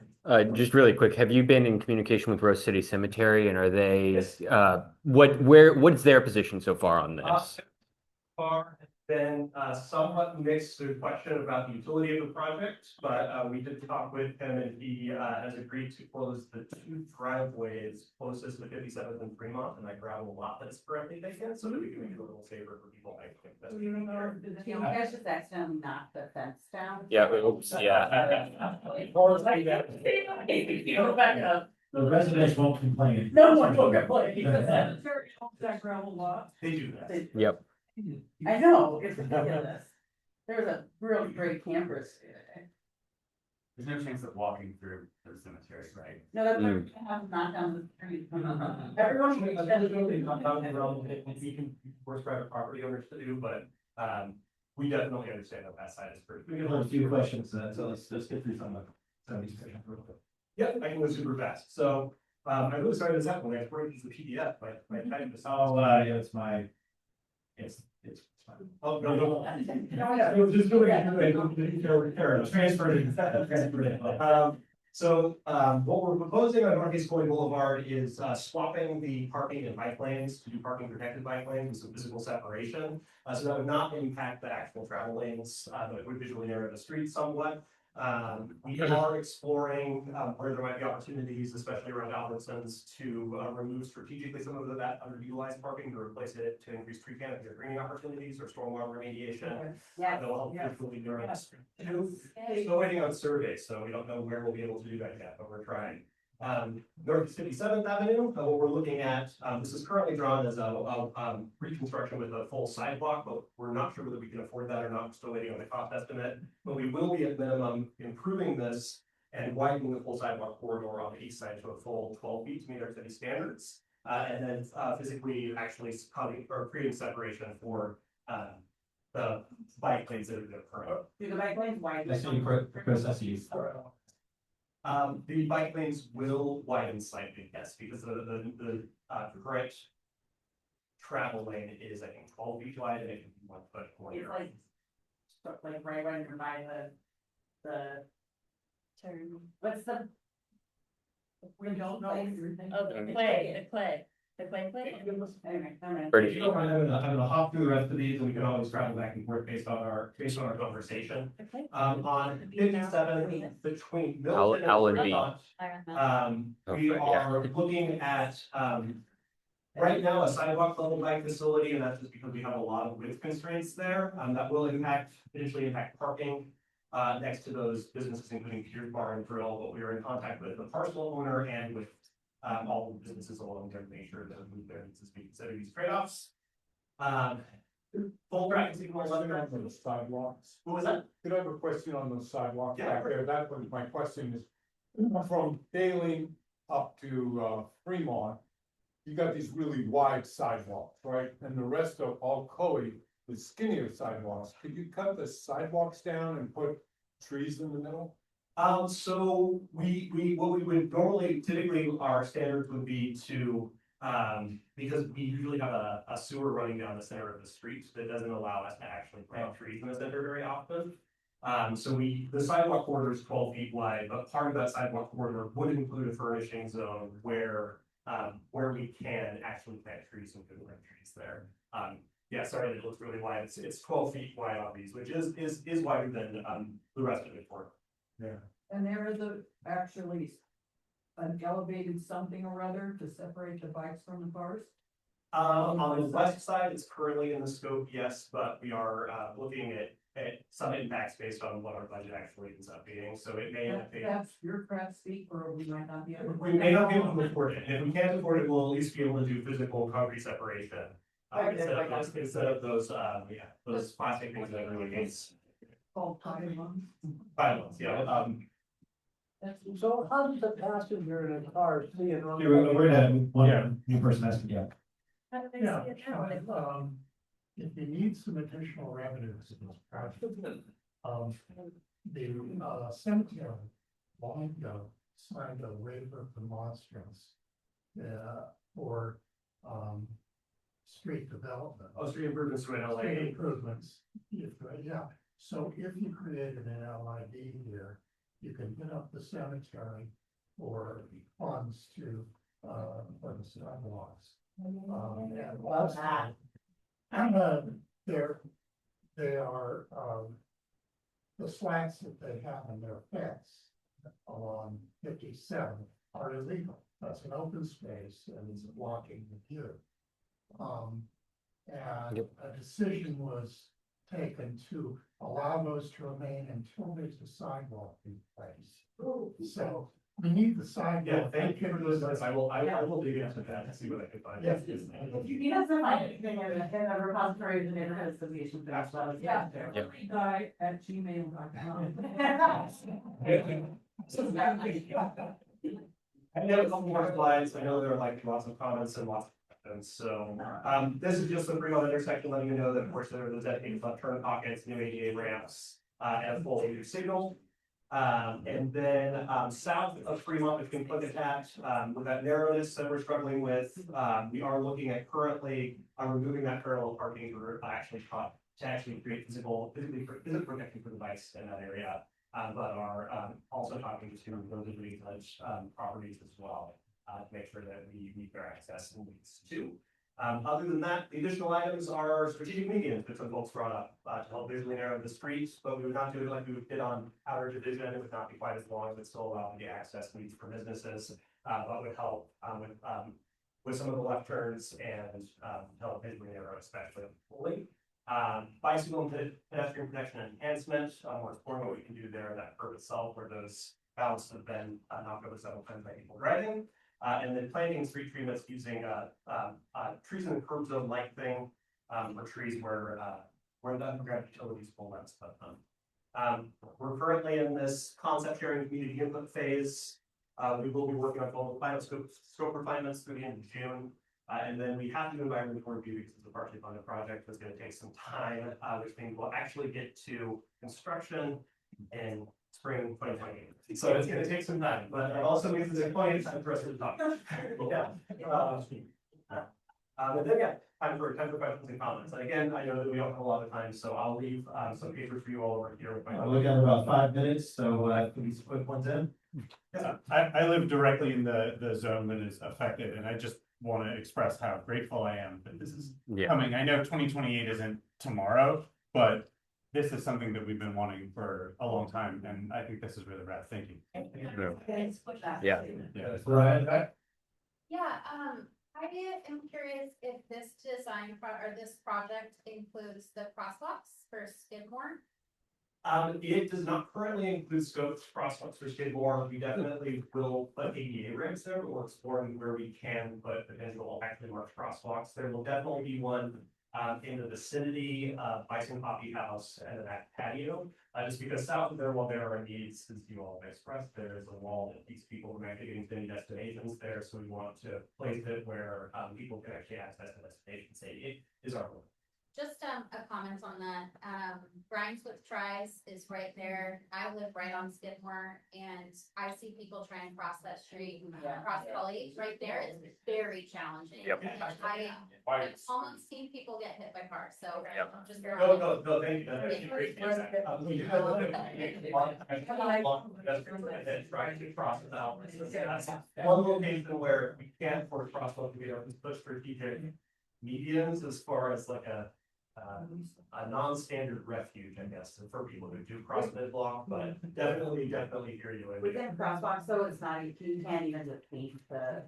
Just really quick, have you been in communication with Rose City Cemetery, and are they, Yes. what's their position so far on this? Far has been somewhat mixed to question about the utility of the project, but we did talk with him and he has agreed to close the two driveways closest to 57th and Fremont, and that gravel lot that is currently vacant, so that we can make it a little safer for people. You guys just accidentally knocked the fence down? Yeah, oops, yeah. The residents won't complain. No one will complain. That gravel lot. They do that. Yep. I know, it's ridiculous. There was a real great campers the other day. There's no chance of walking through the cemetery, right? No, that's what happened, knocked down the street. Everyone. We can force private property owners to do, but we definitely understand that that side is pretty. We have a few questions, so let's get through some of these questions real quick. Yeah, I can go super fast. So I'm really sorry this happened. I brought this the PDF, my type is. Oh, yeah, it's fine. Oh, no. It was just really transferred it. So what we're proposing on Northeast Coley Boulevard is swapping the parking and bike lanes to do parking protected bike lanes with some physical separation. So that would not impact the actual travel lanes, but it would visually narrow the street somewhat. We are exploring, where there might be opportunities, especially around Albertsons, to, remove strategically some of that underutilized parking to replace it to increase tree canopy or greening opportunities or stormwater remediation. Yeah. That will help visually during this. Still waiting on surveys, so we don't know where we'll be able to do that yet, but we're trying. North 57th Avenue, what we're looking at, this is currently drawn as a reconstruction with a full sidewalk, but we're not sure whether we can afford that or not. We're still waiting on the cost estimate. But we will be at minimum improving this and widening the full sidewalk corridor on the east side to a full 12 feet to meet our city standards. And then physically actually cutting or creating separation for the bike lanes that are there currently. Do the bike lanes widen? Chris, that's you. The bike lanes will widen slightly, yes, because the current travel lane is, I think, 12 feet wide and it can be 1 foot It's wider. like, right when you're by the, Turn. what's the? We don't know. Oh, the clay play. Anyway, all right. If you don't mind, I'm gonna hop through the rest of these and we can always travel back and forth based on our conversation. On 57 between Milton and Allenby. Fremont, Oh, we yeah. are looking at, right now, a sidewalk level bike facility, and that's just because we have a lot of width constraints there, that will potentially impact parking. Next to those businesses, including Piers Bar and Grill, but we are in contact with the parcel owner and with all the businesses along there to make sure that move their needs to be considered these trade-offs. Full traffic signals. On the sidewalks. What was that? Could I have a question on those sidewalks Yeah. back there? That was my question is, from Daly up to Fremont, you got these really wide sidewalks, right? And the rest of all Coe is skinnier sidewalks. Could you cut the sidewalks down and put trees in the middle? So what we would normally, typically, our standards would be to, because we usually have a sewer running down the center of the street that doesn't allow us to actually plant trees in the center very often. So the sidewalk corridor is 12 feet wide, but part of that sidewalk corridor would include a furnishing zone where we can actually plant trees and good trees there. Yeah, sorry, it looks really wide. It's 12 feet wide on these, which is wider than the rest of it for. Yeah. And there is actually an elevated something or other to separate the bikes from the cars? On the west side, it's currently in the scope, yes, but we are looking at some impacts based on what our budget actually ends up being, so it may not be. That's your craft speak, or we might not be able. We may not be able to afford it, and if we can't afford it, we'll at least be able to do physical concrete separation. Instead of those plastic things that everyone hates. Called pylons. Pylons, yeah, So how does the passenger in a car see it on? New person asking, yeah. How do they see it now? If you need some additional revenues in this project, the cemetery, long ago, signed a waiver for monstrance. For, street development. street improvements to an LA. Street improvements, yeah, so if you created an LID here, you can hit up the cemetery for funds to, for the sidewalks. And last time, they are, the slats that they have in their fence along 57 are illegal. That's an open space and it's blocking the view. And a decision was taken to allow those to remain until there's a sidewalk in place. So we need the sidewalk. Yeah, thank you for those, I will dig into that and see what I can find. Yes. If you need us to find anything in a repository of the neighborhood association, that's what I was. Yeah. Guy@gmail.com. I know a couple more slides, I know there are like lots of comments and lots of questions, so, this is just a Fremont intersection, letting you know that, of course, there are the dedicated left turn pockets, new ADA ramps, and a full new signal. And then, south of Fremont between Plimpton Hat, with that narrowness that we're struggling with, we are looking at currently, removing that parallel parking to actually create physical protection for the bikes in that area. But are also talking to those individual properties as well, to make sure that we meet their access and needs too. Other than that, the additional items are strategic medians that some folks brought up, to help visually narrow the streets, but we would not do it like we did on outer division. It would not be quite as long, but still allow the access needs for businesses, but would help, with some of the left turns and, help visually narrow especially fully. Bicycle and pedestrian protection enhancement, we're exploring what we can do there, that curve itself, where those bounds have been knocked over several times by people driving. And then planting street treatments using trees in the curb zone like thing, for trees where the underground utilities pull that stuff on. We're currently in this concept sharing community input phase. We will be working on all the final scope refinements through the end of June. And then we have to do environmental review because it's a partially funded project that's going to take some time, which means we'll actually get to construction in spring 2028. So it's going to take some time, but it also means there's plenty of time for us to talk. Yeah. And then, yeah, time for questions and comments. And again, I know that we don't have a lot of time, so I'll leave some papers for you all over here with my. We got about 5 minutes, so these quick ones in. Yeah, I live directly in the zone that is affected, and I just want to express how grateful I am that this is coming. I know 2028 isn't tomorrow, but this is something that we've been wanting for a long time, and I think this is really rad. Thank you. Yeah. Brian, back. Yeah, I am curious if this or this project includes the crosswalks for Skidmore. It does not currently include scopes crosswalks for Skidmore. We definitely will put ADA ramps there, but we're exploring where we can put potential actually marked crosswalks. There will definitely be one in the vicinity of Bison Coffee House and the back patio. Just because south of there, while there are needs, as you all have expressed, there is a wall that keeps people from actually getting to any destinations there. So we want to place it where people can actually access the destination safely is our goal. Just a comment on that. Brian's with Tries is right there. I live right on Skidmore and I see people trying to cross that street, across Gully. Right there is very challenging. Yep. And I've almost seen people get hit by cars, so. Yep. Just. No, thank you. That's actually great feedback. Trying to cross it out. One location where we can't afford crosswalk, we have to push strategic medians as far as like a non-standard refuge, I guess, for people who do cross mid-block, but definitely hear you. Within crosswalks, though, it's not, you can't even just paint the.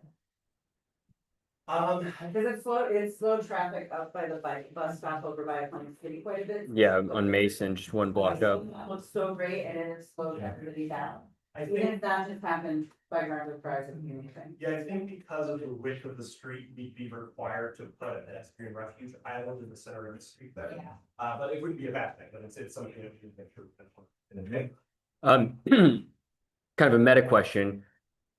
Because it's slow traffic up by the bus stop over by Atlantic City quite a bit. Yeah, on Mason, just one block up. It looks so great and it slowed everybody down. I Even think, if that just happened by ground with fries and anything. yeah, I think because of the width of the street, we'd be required to put a pedestrian refuge island in the center of the street there. Yeah. But it wouldn't be a bad thing, but it's something that we can make sure. Kind of a meta question.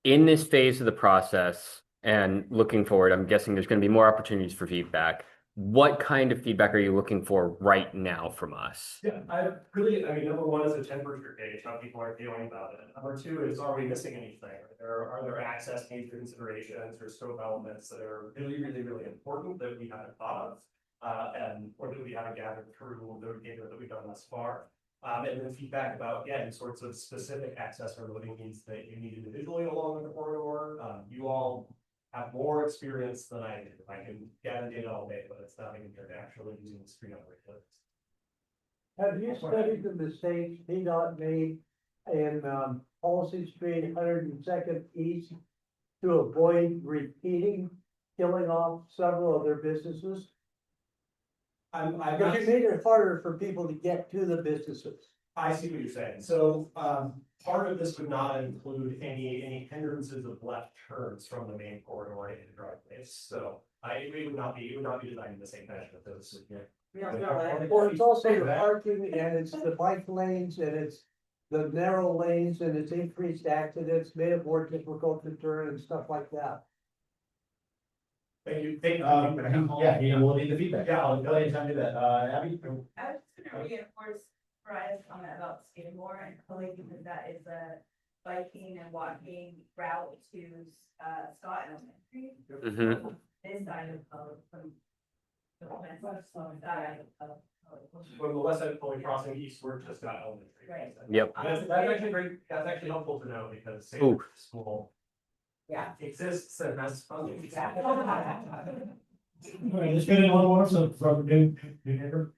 In this phase of the process and looking forward, I'm guessing there's going to be more opportunities for feedback. What kind of feedback are you looking for right now from us? Yeah, I mean, number one is a temperature gauge, how people are feeling about it. Number two is, are we missing anything? Are there access needs or considerations or scope elements that are really, really, really important that we haven't thought of? Or that we haven't gathered through the data that we've done thus far. And then feedback about, any sorts of specific access or living needs that you need individually along the corridor. You all have more experience than I do. I can gather data all day, but it's nothing compared to actually using the screen on the Have you studied the mistakes PDOT made in, Policy Street, 102nd East to avoid repeating, killing off several of their businesses? Because you made it harder for people to get to the businesses. I see what you're saying. So, part of this would not include any hindrances of left turns from the main corridor into driveways. So, it would not be designed in the same fashion as those. Or it's also the parking and it's the bike lanes and it's the narrow lanes and it's increased accidents, made it more difficult to turn and stuff like that. Thank you. Yeah, we'll need the feedback. Yeah, I'll go ahead and do that. Abby? I was just gonna reinforce Brian's comment about Skidmore and Chloe, because that is a biking and walking route to Scott Elementary. Mm-hmm. This side of from the west side of. From the west side of Foley Crossing eastward to Scott Elementary. Right. Yep. That's actually great. That's actually helpful to know because say Ooh. school Yeah. exists and has funding. All right, let's get in one more, so from new neighbor.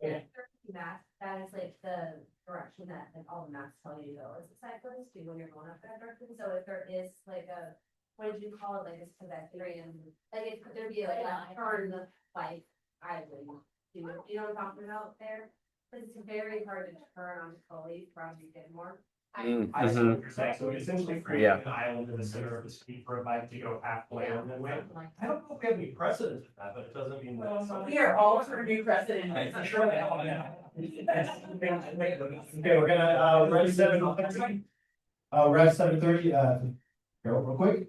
That is like the direction that like all the maps tell you to go, is the cyclist, do when you're going up that direction, so if there is like a, what did you call it, like a pedestrian, like it, could there be like a turn the bike, I would do it, you know what I'm talking about there? Cause it's very hard to turn on Tully from Skidmore. I see what you're saying, so essentially creating Yeah. an island in the center of the street for a bike to go halfway and then wait. I don't know if we have any precedent for that, but it doesn't mean that. We are all for new precedent. Okay, we're gonna, ready 7:30. We're at 7:30, go real quick.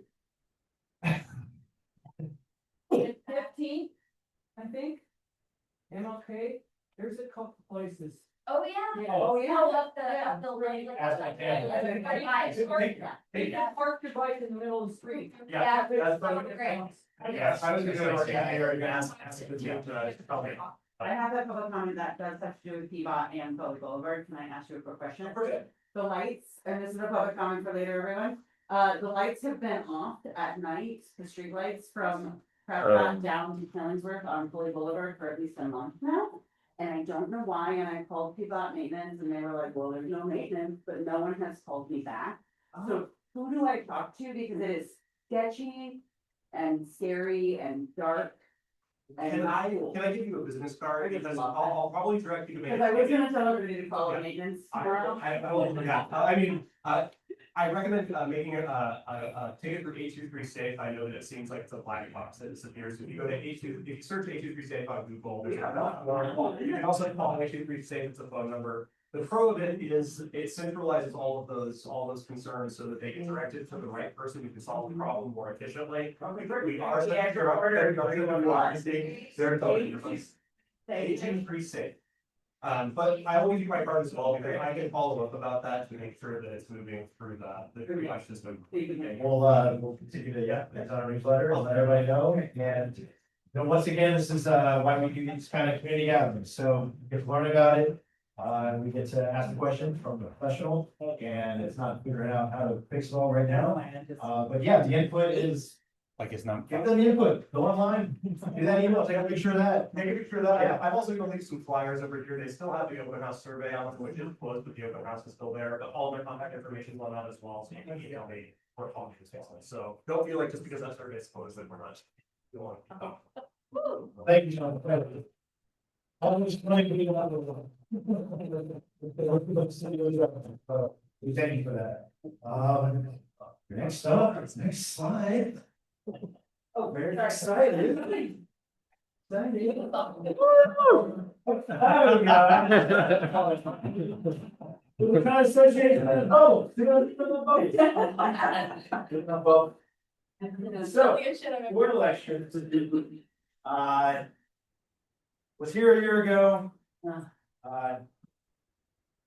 15, I think. MLK, there's a couple places. Oh, yeah. Oh, yeah. Oh, up the lane, like. As I can. Yeah, park your bike in the middle of the street. Yeah, that's that's great. Yeah, I was gonna say, you're gonna ask the team to tell me. I have a public comment that does have to do with Pivot and Tully Boulevard. Can I ask you a quick question? The lights, and this is a public comment for later, everyone. The lights have been off at night, the street lights from Prescott down to Killingsworth on Tully Boulevard for at least a month now. And I don't know why, and I called Pivot Maintenance and they were like, well, there's no maintenance, but no one has called me back. So who do I talk to? Because it is sketchy and scary and dark. Can I give you a business card? Because I'll probably direct you to. Because I was gonna tell everybody to call maintenance tomorrow. I will, yeah, I mean, I recommend making a ticket for 823 safe. I know that it seems like it's a black box that disappears. If you go to if you search 823 safe on Google, there's you can also call 823 safe, it's a phone number. The pro of it is it centralizes all those concerns so that they get directed to the right person who can solve the problem more efficiently. We are. They're totally. 823 safe. But I will give you my card as well, because I can follow up about that to make sure that it's moving through the triage system. We'll continue to, yeah, it's on our newsletter, I'll let everybody know, and. You know, once again, this is why we do these kind of community gatherings, so you get to learn about it. We get to ask a question from a professional, and it's not figuring out how to fix it all right now. But yeah, the input is, Like it's not. give them the input, go online, do that email, take a picture of that. Take a picture of that. I've also gonna leave some flyers over here. They still have the open house survey on, which is closed, but the open house is still there, but all their contact information is on that as well, so you can email me or call me. So don't feel like just because that survey is closed that we're not. Thank you, Sean. I'm just trying to be a lot of. We thank you for that. Next up, next slide. Oh, very excited. We're kind of associated with the vote. So, board elections. Was here a year ago.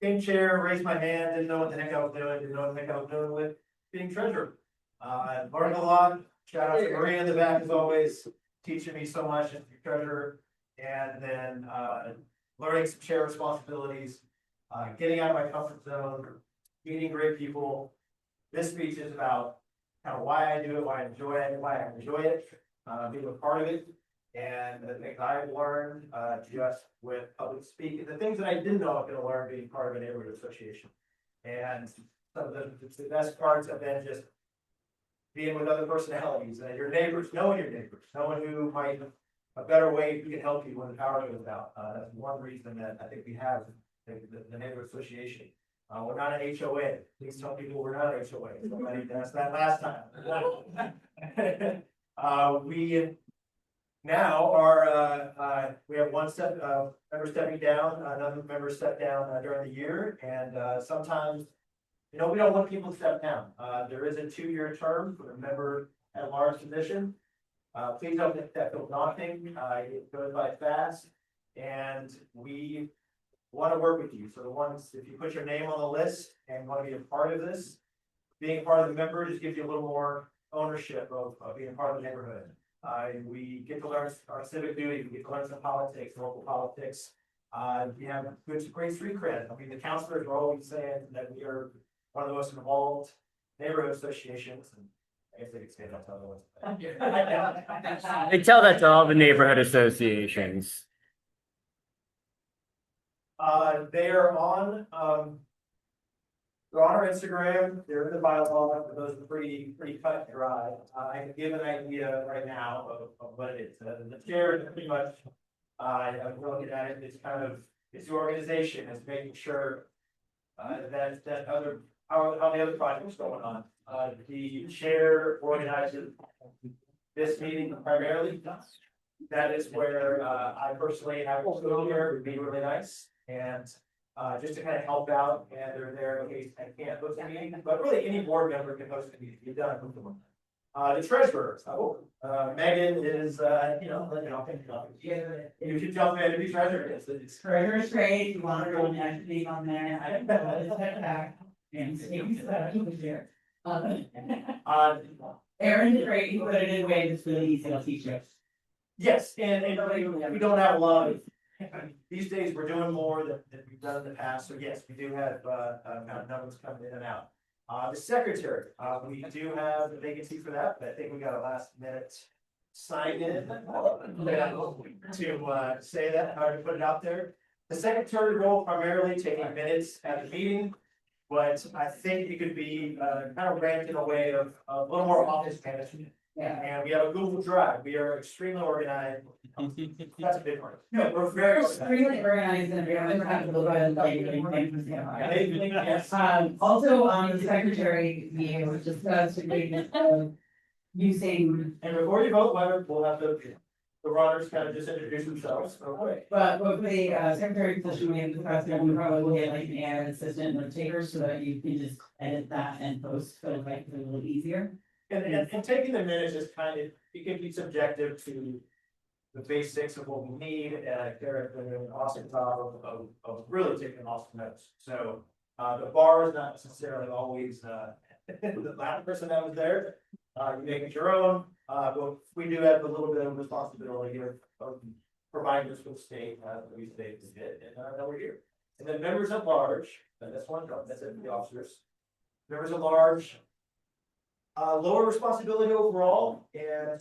Came chair, raised my hand, didn't know what the heck I was doing, didn't know what the heck I was doing with being treasurer. Learned a lot. Shout out to Maria in the back as always, teaching me so much as treasurer. And then learning some chair responsibilities, getting out of my comfort zone, meeting great people. This speech is about kind of why I do it, why I enjoy it, being a part of it. And the things I've learned, just with public speaking, the things that I didn't know I was gonna learn being part of a neighborhood association. And some of the best parts have been just being with other personalities and your neighbors, knowing who might, a better way who can help you when the power goes out. That's one reason that I think we have the neighborhood association. We're not an HOA. Please tell people we're not an HOA. Somebody asked that last time. We now are, we have one member stepping down, another member stepped down during the year, and sometimes, you know, we don't want people to step down. There is a 2-year term for a member at large position. Please don't let that feel daunting. It goes by fast, and we want to work with you. So the ones, if you put your name on the list and want to be a part of this, being a part of the member just gives you a little more ownership of being a part of the neighborhood. We get to learn our civic duty, we get to learn some politics, local politics. We have great street cred. I mean, the councilors are always saying that we are one of the most involved neighborhood associations. And I guess they could say that to other ones. They tell that to all the neighborhood associations. They're on our Instagram, they're in the bylaw, but those are pretty cut and dry. I can give an idea right now of what it is. The chair is pretty much, I'm looking at it, it's kind of, it's the organization, it's making sure that other, how the other projects going on. The chair organizes this meeting primarily. That is where, I personally have to go here, it would be really nice, and, just to kind of help out, and they're there in case I can't host a meeting, but really any board member can host a meeting, you've done it before. The treasurer, Megan is, you should tell me to be treasurer, it's. Treasurer's great, you wanna go and activate on there, I don't know, it's back. And here. Aaron's great, you put it in a way that's really easy, I'll teach you. Yes, and we don't have a lot of, these days, we're doing more than we've done in the past, so yes, we do have, kind of numbers coming in and out. The secretary, we do have a vacancy for that, but I think we got a last minute sign in. To say that, how to put it out there. The secretary role primarily taking minutes at the meeting. But I think it could be, kind of ramped in a way of a little more office management. Yeah. And we have a Google Drive, we are extremely organized. That's a big one. No, we're very organized. Extremely organized and very comfortable with Yes. Also, the secretary, we were discussed agreement of using, And before you vote, we'll have the runners kind of just introduce themselves, okay? but with the secretary position, we have discussed that we probably will get like an ad assistant note taker so that you can just edit that and post, so it's like a little easier. And taking the minutes is kind of, it can be subjective to the basics of what we need, and Kara did an awesome job of really taking awesome notes. So, the bar is not necessarily always, the last person that was there. You make it your own, but we do have a little bit of responsibility of providing this with state, we state we did, and now we're here. And then members at large, and that's one job, that's it, the officers. Members at large. Lower responsibility overall, and,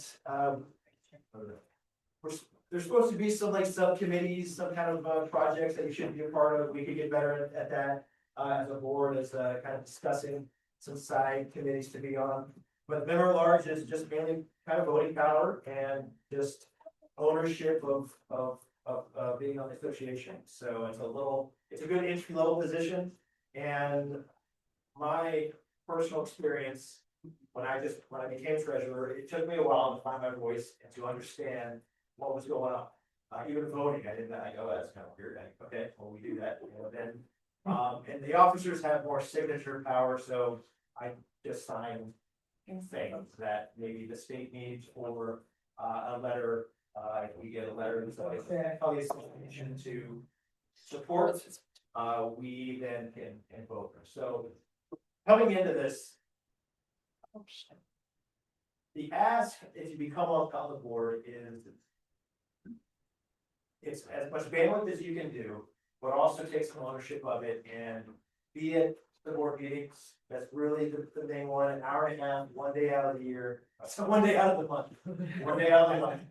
there's supposed to be some like subcommittees, some kind of, projects that you should be a part of, we could get better at that. As a board, as, kind of discussing some side committees to be on. But member at large is just mainly kind of voting power and just ownership of being on the association. So it's a good entry level position. And my personal experience, when I became treasurer, it took me a while to find my voice and to understand what was going on. Even voting, I go, that's kind of weird, okay, well, we do that, then. And the officers have more signature power, so I just sign things that maybe the state needs, or a letter, we get a letter, so tell the association to support, we then can vote. So coming into this, the ask, if you become on the board, is it's as much bandwidth as you can do, but also take some ownership of it, and be it the board meetings, that's really the main one, an hour and a half, one day out of the year, so 1 day out of the month, 1 day out of the month.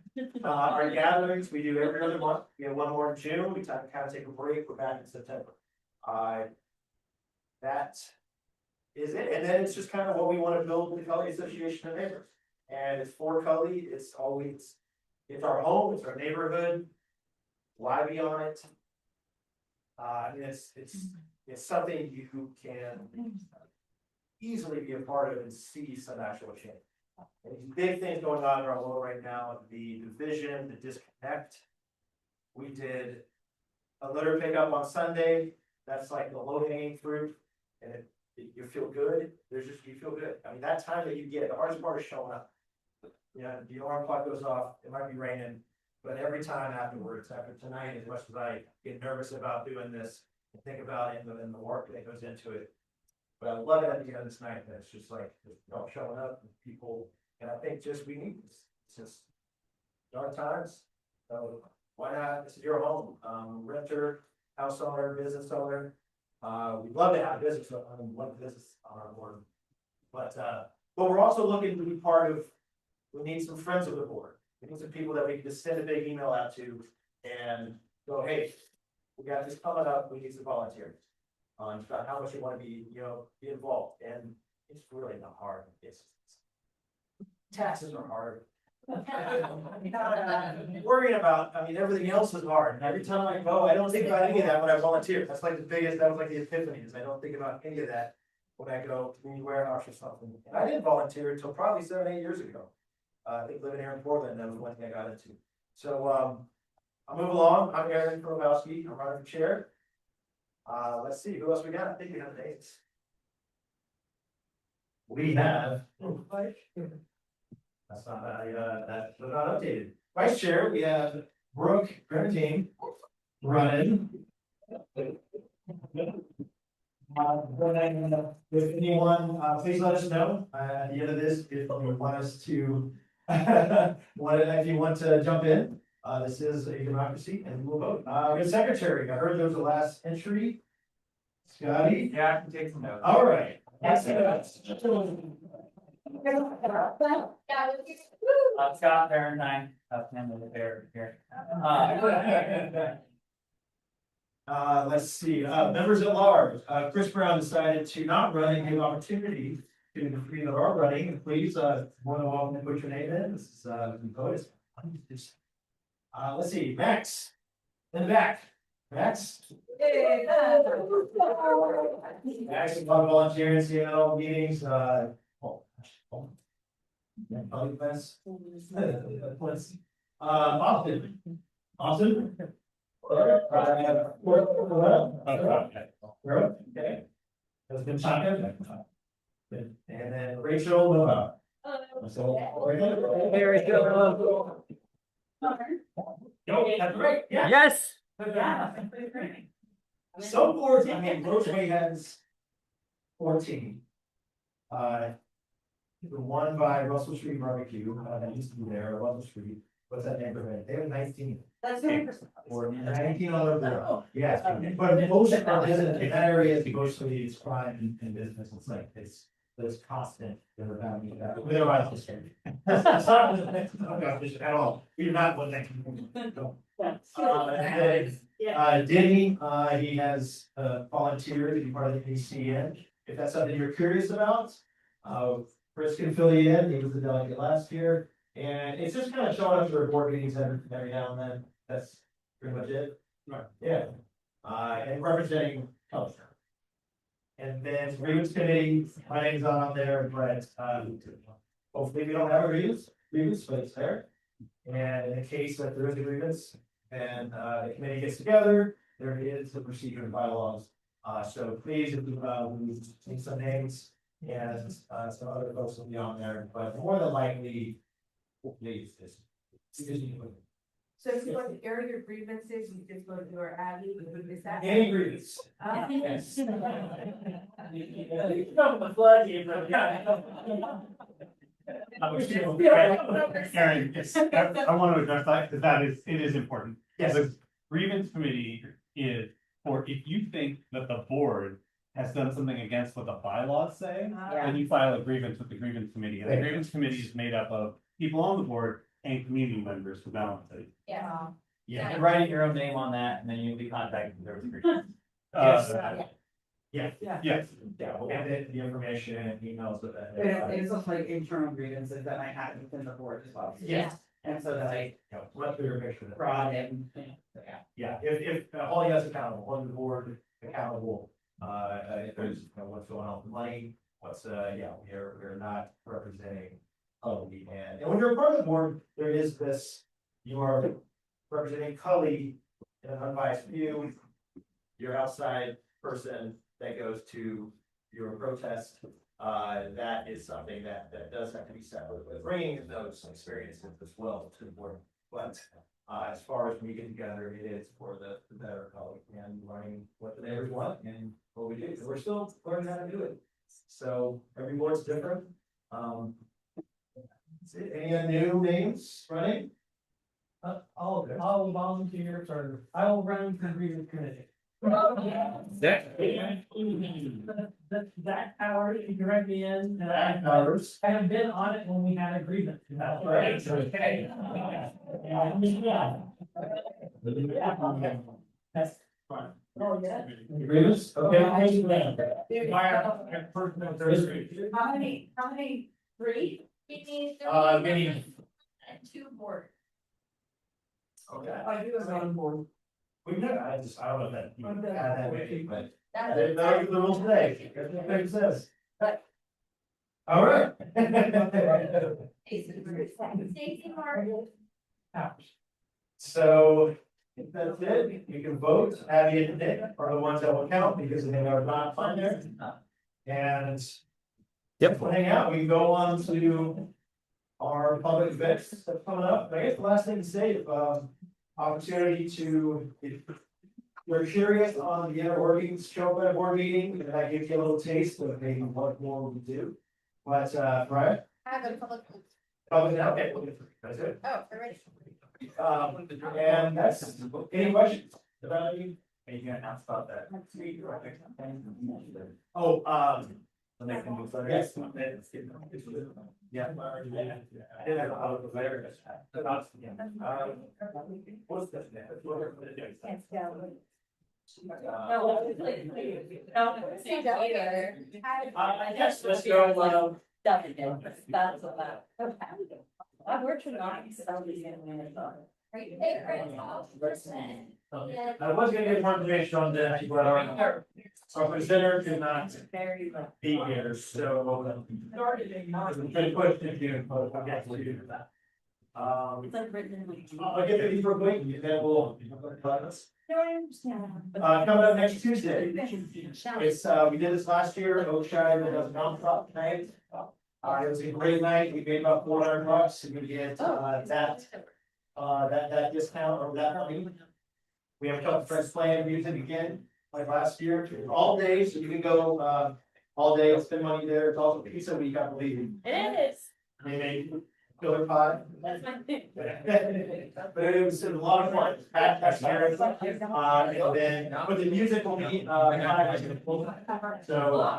Our gatherings, we do every other month, we have one more in June, we kind of take a break, we're back in September. That is it, and then it's just kind of what we want to build with the Cully Association of Neighbors. And it's for Cully, it's our home, it's our neighborhood. Why be on it? It's something you can easily be a part of and see some actual change. And these big things going on in our world right now, the division, the disconnect. We did a litter pickup on Sunday, that's like the low hanging fruit, and you feel good, you feel good. I mean, that time that you get, the hardest part is showing up. The alarm clock goes off, it might be raining, but every time afterwards, after tonight, as much as I get nervous about doing this, and think about it and the work that goes into it. But I love it at the end of this night, that it's just like, showing up and people, and I think just we need this, it's just dark times. So why not, this is your home, renter, house owner, business owner. We'd love to have a business, one business on our board. But But we're also looking to be part of, we need some friends of the board. We need some people that we can just send a big email out to and go, hey, we got this coming up, we need some volunteers. About how much you wanna be, be involved, and it's really not hard, it's. Taxes are hard. Worrying about, everything else is hard, and every time I go, I don't think about any of that when I volunteer, that was like the epiphany, is I don't think about any of that. When I go to community warehouse or something, and I didn't volunteer until probably 7-8 years ago. I think living here in Portland, that was one thing I got into. So, I'll move along, I'm Aaron Krobowski, I'm running for chair. Let's see, who else we got? I think we have names. We have. That's not, that's not updated. Vice chair, we have Brooke Grenadine running. If anyone, please let us know, at the end of this, if you want us to, if you want to jump in. This is a democracy and we'll vote. We have secretary, I heard there was the last entry. Scotty? Yeah, I can take some notes. All right. Scott Valentine, family affair here. Let's see, members at large, Chris Brown decided to not run and give opportunity to the three that are running, and please, more than welcome to put your name in, this is, vote. Let's see, Max, in the back, Max. Max, is volunteering, seeing at all meetings, public events. Austin. Okay. That's been talking. And then Rachel Nova. Hey, Rachel. That's great, yeah. Yes. Yeah. Some boards, Roseway has 14. The one by Russell Street Barbecue, that used to be there, Russell Street, what's that neighborhood? They have 19. That's Or 19 on the board, yes, but most of our business, in that area is mostly it's crime and business, it's like, it's constant. They're about me, they're about this. It's not about this at all, we're not one that can. Denny, he has volunteered to be part of the ACN, if that's something you're curious about. Chris can fill you in, he was the delegate last year, and it's just kind of showing up to our board meetings every now and then, that's pretty much it. Right. Yeah, and representing health. And then grievance committee, my name's not on there, but, hopefully we don't have a grievance, but it's there. And in the case that there is a grievance, and, the committee gets together, there is a procedure and bylaws. So please, if you, we need some names, and, some other folks will be on there, but more than likely, please, this. So if you want to air your grievances, you just go to our Abby, is that? Any grievance. Yes. Aaron, I want to address that because it is important. Yes. The grievance committee is, or if you think that the board has done something against what the bylaws say, then you file a grievance with the grievance committee. And the grievance committee is made up of people on the board and community members to balance it. Yeah. Yeah. And writing your own name on that, and then you'll be contacted. Yes. Yes. Yeah, we'll get the information and emails with that. It's also like internal grievances that might happen within the board as well. Yes. And so that I Let's do your picture. brought in. Yeah, if all you guys accountable, on the board accountable, if there's, what's going on with money, we're not representing. And when you're a part of the board, there is this, you are representing Cully in an unbiased view. You're outside person that goes to your protest, that is something that does have to be separate with bringing those experiences as well to the board. But, as far as we get together, it is for the better Cully and running what the neighbors want and what we do. And we're still learning how to do it. So every board's different. Any new names running? I'll volunteer, or I'll run for grievance committee. That hour, you direct me in. That hours. I have been on it when we had agreement. That's right. Okay. That's fine. Oh, yeah. Agreements? Okay. How many, three? We need Many. and 2 board. Okay. I do have on board. We know, I don't know that. You Okay. add that maybe, but. That's Those are the rules today. That's what it says. All right. Stacy Martin. So, if that's it, you can vote, Abby and Nick are the ones that will count because they are not on there. And. Yep. We'll hang out, we can go on to our public events that's coming up. I guess the last thing to say, opportunity to, if you're curious on the inner workings, show up at a board meeting, and that gives you a little taste of maybe what more we do. But, Brian? I have a public. Probably not, okay, that's it. Oh, we're ready. And that's, any questions about you? Are you gonna ask about that? Oh, When they can do so. Yes. Yeah. I did have a lot of players. What's this? Yes, let's go, That's about. I worked with Knox, so I'll be getting minutes on it. I was gonna get more information on that, but our presenter could not Very much. be here, so. Good question, we'll get to that. It's like written in. I'll get these real quick, and then we'll. No, I understand. Coming up next Tuesday, it's, we did this last year, Oakshire, does a nonprofit night. It was a great night, we made about $400, and we get, that discount or that money. We have a couple friends playing music again, like last year, all day, so you can go, all day, spend money there, it's also pizza week, I believe. It is. They make killer pie. That's my thing. But it was a lot of fun, that's scary. And then, but the music will be, so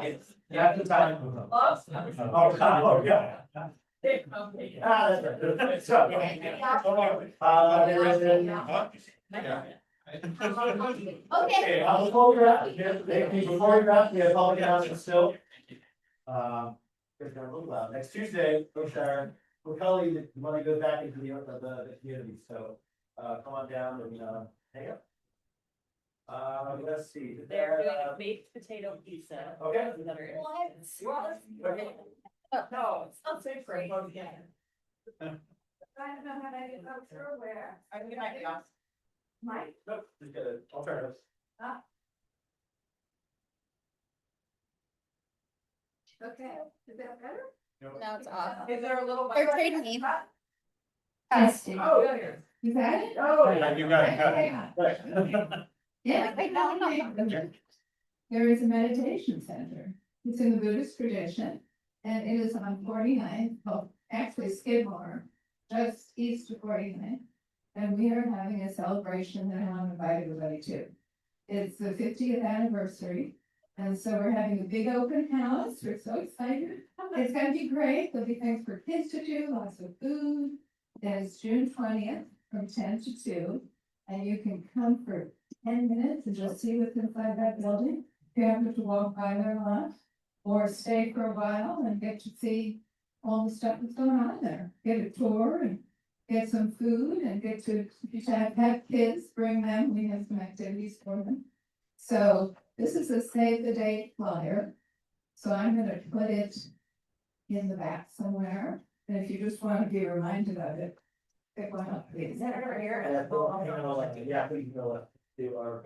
it's, at the time. Oh, yeah. That's right. Okay. I'll hold you up, before you wrap, we have public announcement still. It's gonna look loud, next Tuesday, Oakshire, we'll probably want to go back into the community, so, come on down and, hang up. Let's see. They're doing a baked potato pizza. Okay. No, it's not so great. I don't know how to get up through where. I'm gonna be off. Mike? Nope, just get it, alternatives. Okay, is that better? No, it's off. Is there a little? They're trading me. Testing. Oh, yeah. You got it? Oh. You got it, got it. Right. Yeah. Wait, no, no. There is a meditation center. It's in the Buddhist tradition. And it is on 49th, well, actually Skidmore, just east of 49th. And we are having a celebration that I want to invite everybody to. It's the 50th anniversary. And so we're having a big open house. We're so excited. It's gonna be great. There'll be things for kids to do, lots of food. That is June 20th from 10 to 2. And you can come for 10 minutes and just see what's inside that building. If you happen to walk by there a lot. Or stay for a while and get to see all the stuff that's going on there. Get a tour and get some food and get to, if you have kids, bring them. We have some activities for them. So this is a save the date flyer. So I'm gonna put it in the back somewhere. And if you just want to be reminded of it, pick one up, please. Is that over here? Yeah, we can go do our.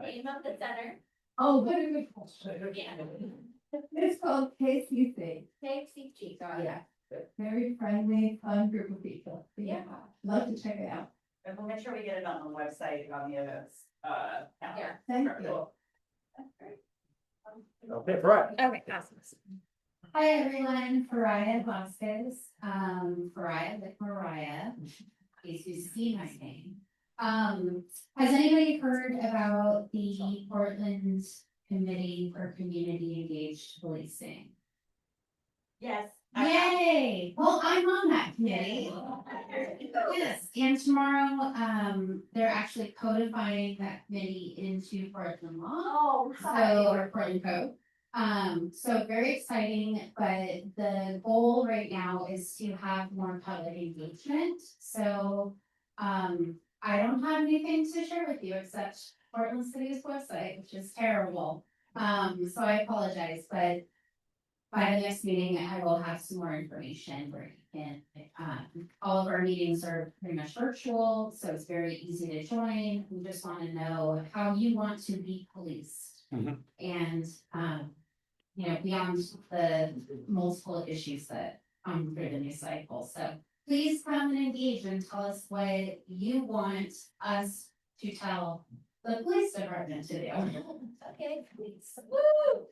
Name of the center. Oh, very good question. Yeah. It's called KCC. KCG. Yeah, very friendly, fun group of people. Yeah, love to check it out. And we'll make sure we get it on the website, on the events, Yeah. Thank you. Okay, right. Okay, awesome. Hi, everyone, Pariah Vasquez, Pariah, like Mariah, in case you see my name. Has anybody heard about the Portland Committee for Community Engaged Policing? Yes. Yay! Well, I'm on that committee. Yes, and tomorrow, they're actually codifying that committee into Portland law. Oh, So, or Portland code. So very exciting, but the goal right now is to have more public engagement. So, I don't have anything to share with you except Portland City's website, which is terrible. So I apologize, but by the next meeting, I will have some more information where you can, all of our meetings are pretty much virtual, so it's very easy to join. We just want to know how you want to be policed. And, you know, beyond the multiple issues that come through the news cycle. So please come and engage and tell us what you want us to tell the police department to do. Okay, please. Woo!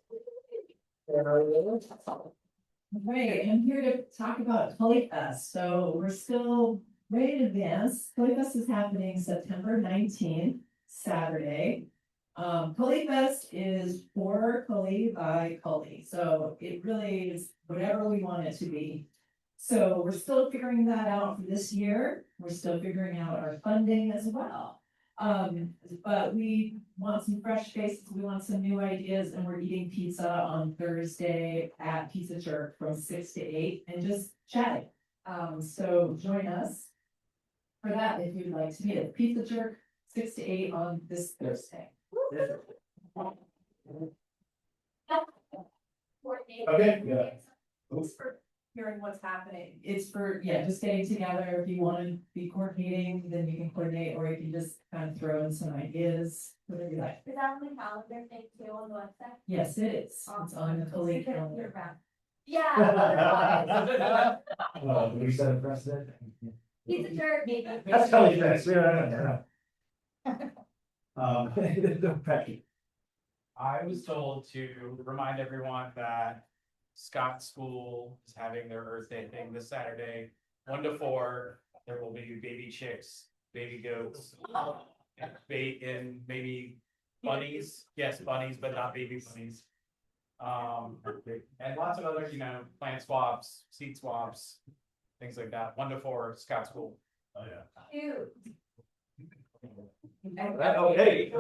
Right, I'm here to talk about Poly Fest, so we're still ready to advance. Poly Fest is happening September 19th, Saturday. Poly Fest is for Poly by Poly, so it really is whatever we want it to be. So we're still figuring that out for this year. We're still figuring out our funding as well. But we want some fresh faces, we want some new ideas, and we're eating pizza on Thursday at Pizza Jerk from 6 to 8 and just chatting. So join us for that if you'd like to meet at Pizza Jerk, 6 to 8 on this Thursday. Okay, yeah. Thanks for hearing what's happening. It's for, yeah, just getting together. If you want to be coordinating, then you can coordinate, or you can just kind of throw in some ideas, whatever you like. Is that on the calendar thing too on the website? Yes, it is. It's on the Poly calendar. Yeah. We set a precedent. He's a jerk, maybe. That's Kelly Fest, yeah. Becky. I was told to remind everyone that Scott School is having their Earth Day thing this Saturday, 1 to 4. There will be baby chicks, baby goats, and maybe bunnies. Yes, bunnies, but not baby bunnies. And lots of other, plant swaps, seed swaps, things like that. 1 to 4, Scott School. Oh, yeah. Cute. Okay,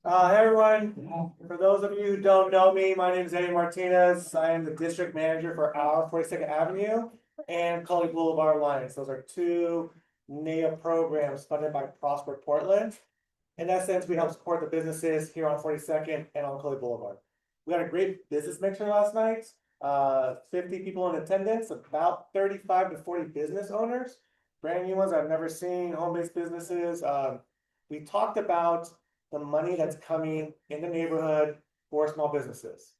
Hey everyone, for those of you who don't know me, my name is Eddie Martinez. I am the district manager for our 42nd Avenue and Cully Boulevard Alliance. Those are two NAIA programs funded by Prosper Portland. In essence, we help support the businesses here on 42nd and on Cully Boulevard. We had a great business mixer last night. 50 people in attendance, about 35 to 40 business owners, brand new ones I've never seen, home-based businesses. We talked about the money that's coming in the neighborhood for small businesses.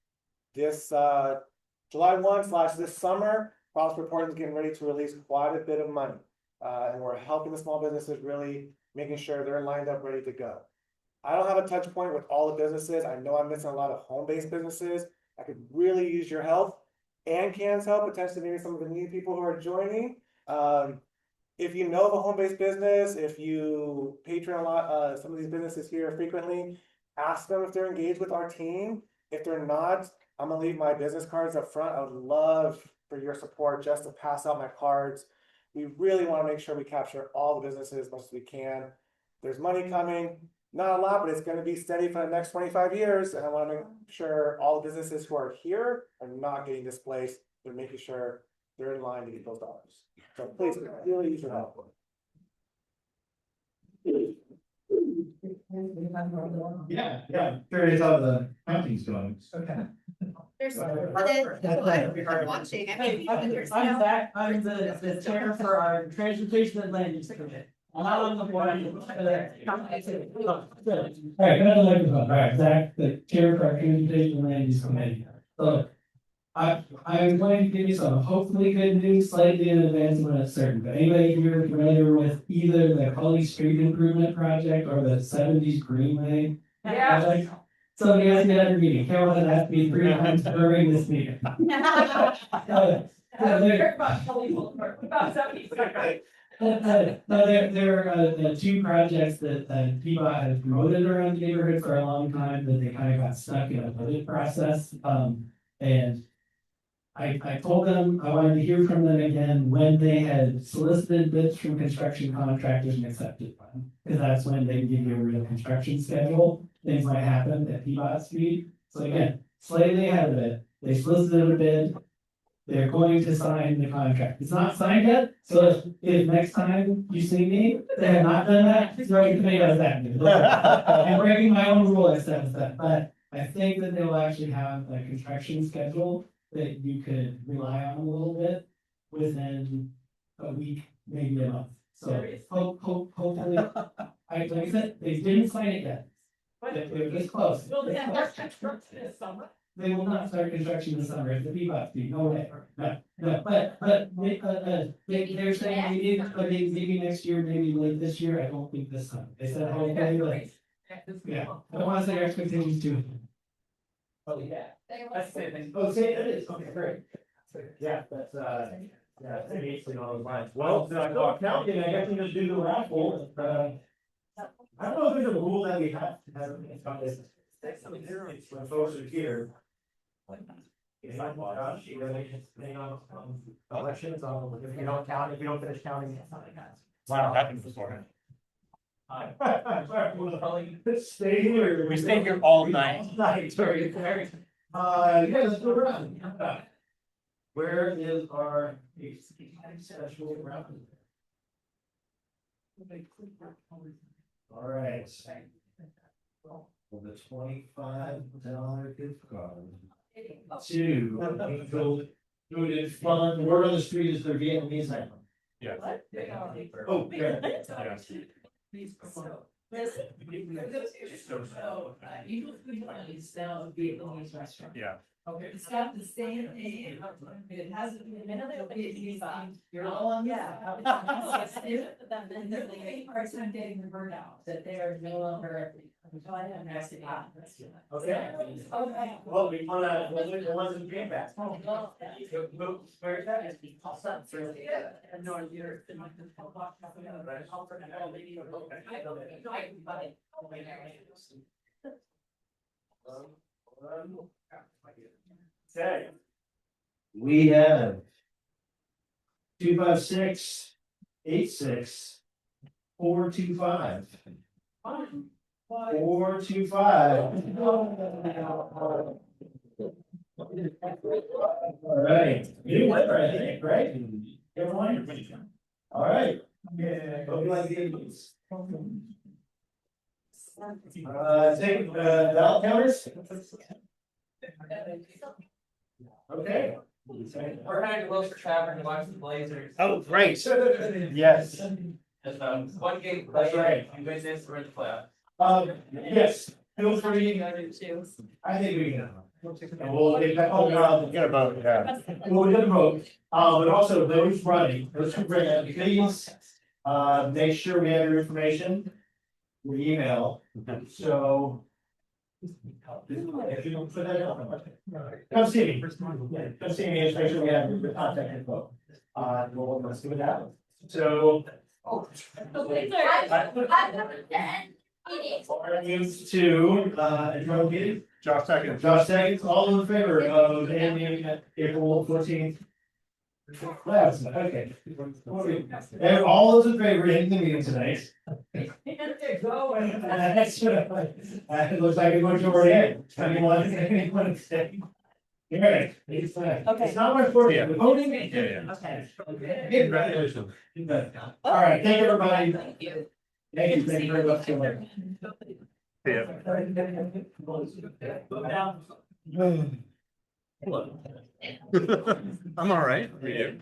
This July 1 / this summer, Prosper Portland's getting ready to release quite a bit of money. And we're helping the small businesses, really making sure they're lined up, ready to go. I don't have a touch point with all the businesses. I know I'm missing a lot of home-based businesses. I could really use your help and Can's help, potentially maybe some of the new people who are joining. If you know of a home-based business, if you patron a lot, some of these businesses here frequently, ask them if they're engaged with our team. If they're not, I'm gonna leave my business cards up front. I would love for your support just to pass out my cards. We really want to make sure we capture all the businesses as much as we can. There's money coming, not a lot, but it's going to be steady for the next 25 years. And I want to make sure all the businesses who are here are not getting displaced. They're making sure they're in line to get those dollars. So please, really use your help. Yeah, curious how the counting's going. Okay. There's watching. I'm Zach, I'm the chair for our transportation and land use committee. I'm not on the board. Alright, Zach, the chair for our transportation and land use committee. So I'm going to give you some hopefully good news slightly in advance when it's certain. But anybody here familiar with either the Cully Street Improvement Project or the 70s Greenway? Project? Somebody asked me at every meeting, Carol has asked me 3 times during this meeting. No, there are two projects that PBOT has promoted around the neighborhood for a long time, that they kind of got stuck in a budget process. And I told them I wanted to hear from them again when they had solicited bids from construction contractors and accepted one. Because that's when they give you a real construction schedule, things might happen at PBOT speed. So again, slightly ahead of it, they solicited a bid. They're going to sign the contract. It's not signed yet, so if next time you see me, they have not done that, throw your tomatoes at me. I'm breaking my own rule instead of that, but I think that they will actually have a construction schedule that you could rely on a little bit within a week, maybe a month. So hopefully, like I said, they didn't sign it yet. They're this close. They will not start construction this summer, it's the PBOT speed, no way, no, but, they're saying maybe next year, maybe late this year, I don't think this time, they said, oh, maybe late. Yeah, I don't wanna say your expectations too. Oh, yeah. That's the same thing. Oh, say it is, okay, great. Yeah, that's, yeah, basically all those lines. Well, counting, I guess we just do the raffle, I don't know if there's a rule that we have to have on this. When folks are here. If I watch, you know, they just, they know, elections, if you don't count, if you don't finish counting. Wow, happened beforehand. Stay here. We stay here all night. Sorry, very. Yeah, let's go around. Where is our special round? All right. The $25 gift card. To Food Fund. The word on the street is their Vietnamese item. Yeah. Oh, yeah. Eagle Food Fund is now a Vietnamese restaurant. Yeah. Okay, it's got the same name, it has a Vietnamese theme, you're all on that. And they're like, hard time getting the word out, that they are no longer. Okay. Well, we wanna, the ones in Green Back. Where is that? Okay. We have 25686 425. 425. All right, new winner, I think, right? Everyone? All right. Yeah, hope you like these. Take ballot counters. Okay. We're heading to Wilshire Tavern to watch the Blazers. Oh, great. Yes. It's one game. That's right. You win this, we're in the playoffs. Yes, feel free. I think we can. And we'll get that whole round. Get a vote, yeah. We'll get a vote, but also those running, those who bring it, please, make sure we have your information. Your email, so. If you don't put that up. Come see me. Yeah, come see me, and make sure we have your contact info. Let's do that. So. To, adjourn meeting. Josh second. Josh seconds, all in favor of ending at April 14th. Yes, okay. And all those in favor of ending the meeting tonight. It looks like a majority. Anyone stay? Right. It's not much for you. Voting. Yeah. Okay. Congratulations. All right, thank you, everybody. Thank you. Thank you very much. I'm all right. Are you?